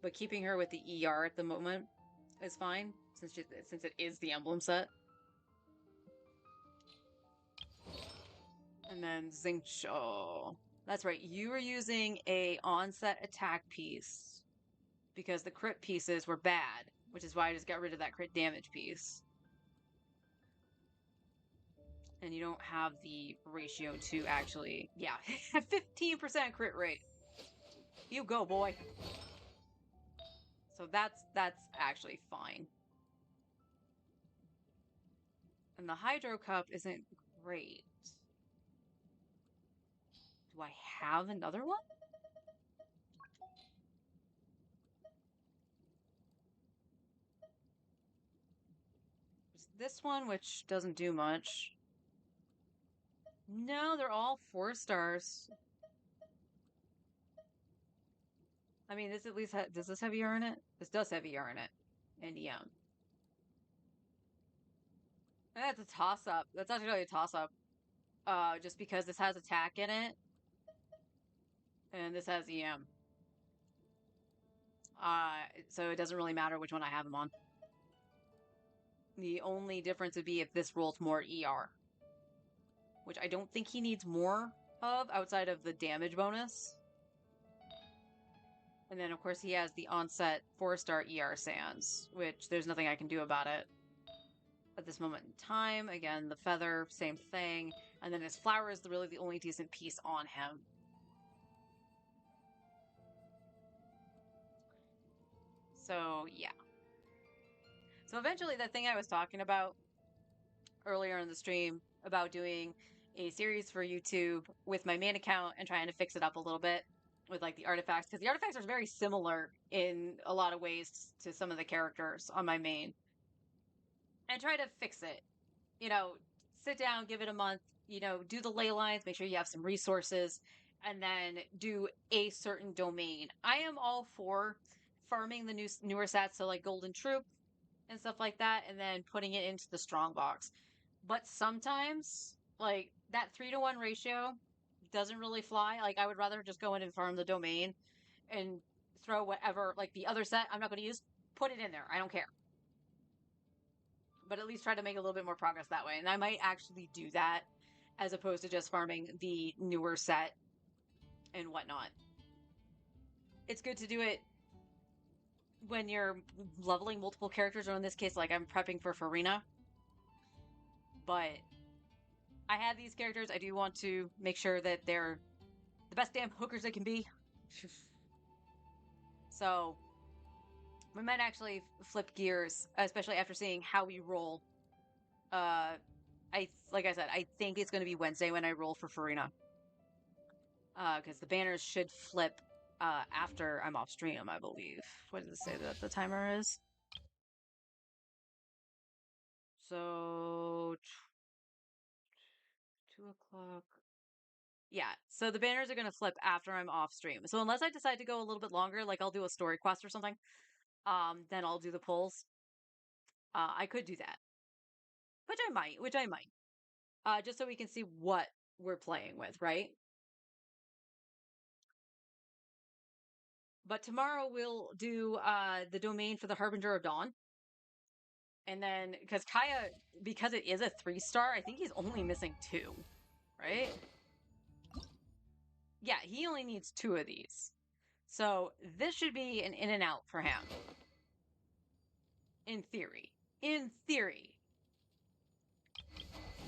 but keeping her with the ER at the moment is fine, since it is the emblem set. And then Xingqiu. That's right, you were using a onset attack piece because the crit pieces were bad, which is why I just got rid of that crit damage piece. And you don't have the ratio to actually... Yeah, 15% crit rate. You go, boy. So that's actually fine. And the Hydro Cup isn't great. Do I have another one? There's this one, which doesn't do much. No, they're all 4-stars. I mean, this at least does this have ER in it? This does have ER in it. And EM. That's a toss-up. That's actually a toss-up. Just because this has attack in it. And this has EM. So it doesn't really matter which one I have him on. The only difference would be if this rolls more ER. Which I don't think he needs more of outside of the damage bonus. And then, of course, he has the onset 4-star ER Sands, which there's nothing I can do about it at this moment in time. Again, the feather, same thing. And then his flower is really the only decent piece on him. So, yeah. So eventually, that thing I was talking about earlier in the stream about doing a series for YouTube with my main account and trying to fix it up a little bit with like the artifacts, because the artifacts are very similar in a lot of ways to some of the characters on my main, and try to fix it. You know, sit down, give it a month, you know, do the ley lines, make sure you have some resources, and then do a certain domain. I am all for farming the newer sets, so like Golden Troop and stuff like that, and then putting it into the strong box. But sometimes, like, that 3-to-1 ratio doesn't really fly. Like, I would rather just go in and farm the domain and throw whatever, like, the other set I'm not going to use, put it in there. I don't care. But at least try to make a little bit more progress that way. And I might actually do that as opposed to just farming the newer set and whatnot. It's good to do it when you're leveling multiple characters, or in this case, like, I'm prepping for Farina. But I have these characters. I do want to make sure that they're the best damn hookers they can be. So we might actually flip gears, especially after seeing how we roll. Like I said, I think it's going to be Wednesday when I roll for Farina. Because the banners should flip after I'm off stream, I believe. What does it say that the timer is? So 2 o'clock. Yeah, so the banners are going to flip after I'm off stream. So unless I decide to go a little bit longer, like I'll do a story quest or something, then I'll do the polls. I could do that. Which I might. Just so we can see what we're playing with, right? But tomorrow we'll do the domain for the Harbinger of Dawn. And then, because Kaya, because it is a 3-star, I think he's only missing 2, right? Yeah, he only needs 2 of these. So this should be an in and out for him. In theory. In theory.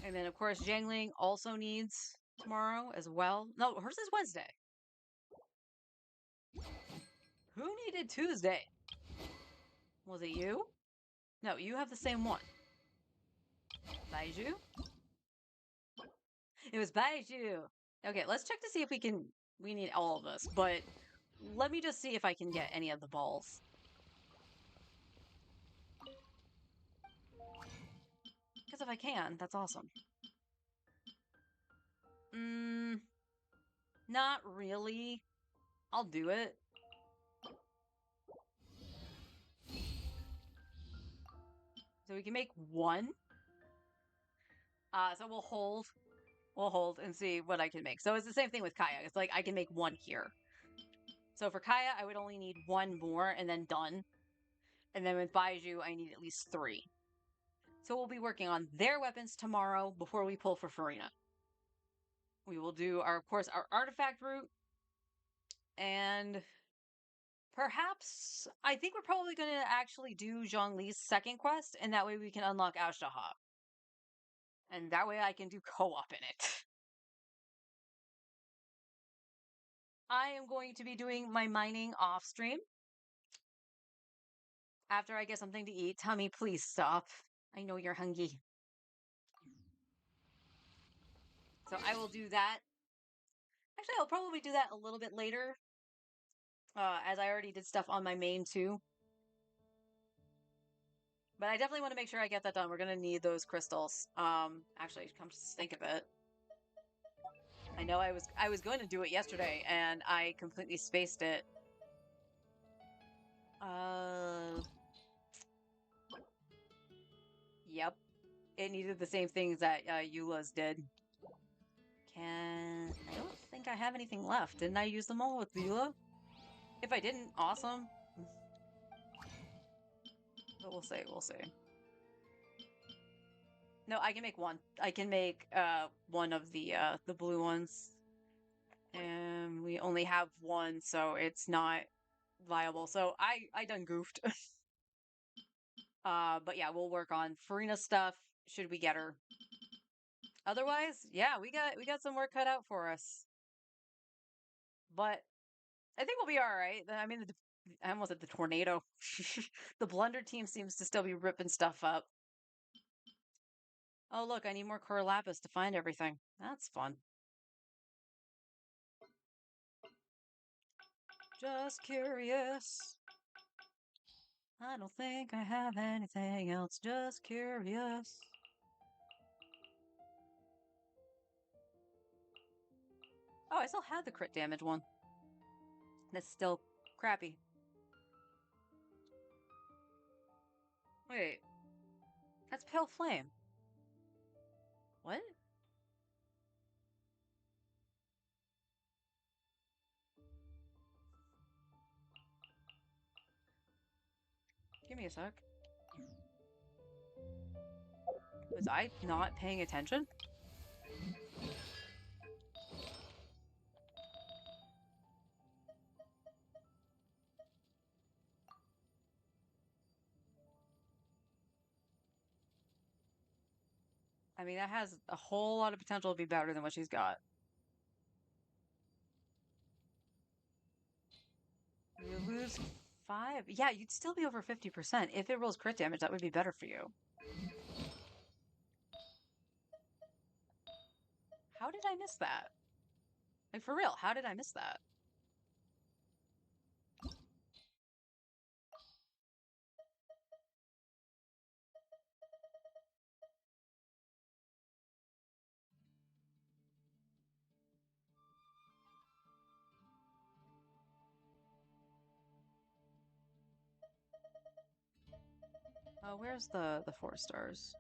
And then, of course, Jiangling also needs tomorrow as well. No, hers is Wednesday. Who needed Tuesday? Was it you? No, you have the same one. Baiju? It was Baiju! Okay, let's check to see if we can... We need all of this, but let me just see if I can get any of the balls. Because if I can, that's awesome. Not really. I'll do it. So we can make one. So we'll hold. We'll hold and see what I can make. So it's the same thing with Kaya. It's like I can make one here. So for Kaya, I would only need one more and then done. And then with Baiju, I need at least 3. So we'll be working on their weapons tomorrow before we pull for Farina. We will do, of course, our artifact route. And perhaps, I think we're probably going to actually do Zhongli's second quest. And that way we can unlock Ashtaha. And that way I can do co-op in it. I am going to be doing my mining off stream. After I get something to eat. Tummy, please stop. I know you're hungry. So I will do that. Actually, I'll probably do that a little bit later. As I already did stuff on my main too. But I definitely want to make sure I get that done. We're going to need those crystals. Actually, come to think of it. I know I was going to do it yesterday and I completely spaced it. Yep. It needed the same things that Eula's did. I don't think I have anything left. Didn't I use them all with Eula? If I didn't, awesome. But we'll see, we'll see. No, I can make one. I can make one of the blue ones. And we only have one, so it's not viable. So I done goofed. But yeah, we'll work on Farina's stuff should we get her. Otherwise, yeah, we got some work cut out for us. But I think we'll be all right. I mean, I almost said the tornado. The Blunder team seems to still be ripping stuff up. Oh, look, I need more Core Lapis to find everything. That's fun. Just curious. I don't think I have anything else. Just curious. Oh, I still had the crit damage one. That's still crappy. Wait. That's Pale Flame. What? Give me a sec. Was I not paying attention? I mean, that has a whole lot of potential to be better than what she's got. You lose 5? Yeah, you'd still be over 50%. If it rolls crit damage, that would be better for you. How did I miss that? Like, for real, how did I miss that? Where's the 4 stars?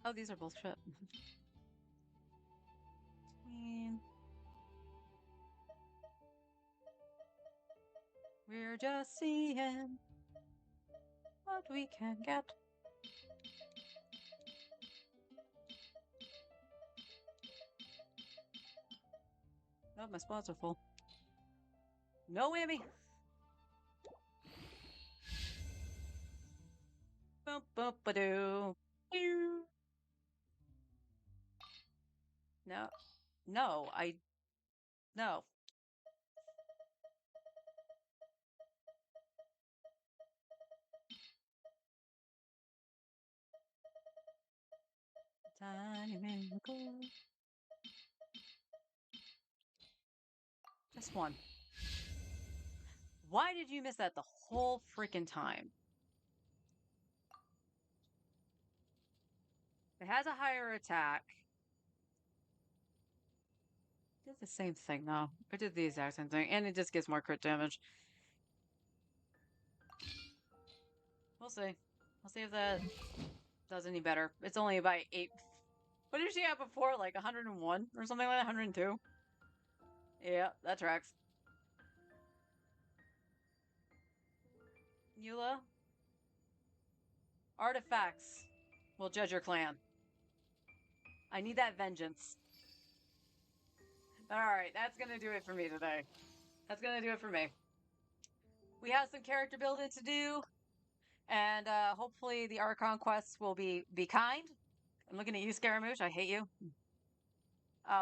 Oh, these are both shit. We're just seeing what we can get. Oh, my spots are full. No whammy! Bump bump ba doo. No. No, no. Time in the cold. Just one. Why did you miss that the whole freaking time? It has a higher attack. Did the same thing though. It did the exact same thing, and it just gives more crit damage. We'll see. We'll see if that does any better. It's only about 8. What did she have before? Like 101 or something like that? 102? Yeah, that tracks. Eula? Artifacts will judge your clan. I need that vengeance. Alright, that's gonna do it for me today. That's gonna do it for me. We have some character building to do, and hopefully the Archon quests will be kind. I'm looking at you, Scaramouche. I hate you.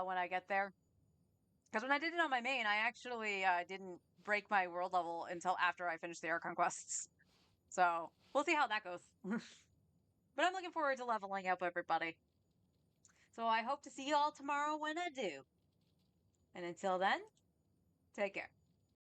When I get there. Because when I did it on my main, I actually didn't break my world level until after I finished the Archon quests. So we'll see how that goes. But I'm looking forward to leveling up everybody. So I hope to see you all tomorrow when I do. And until then, take care.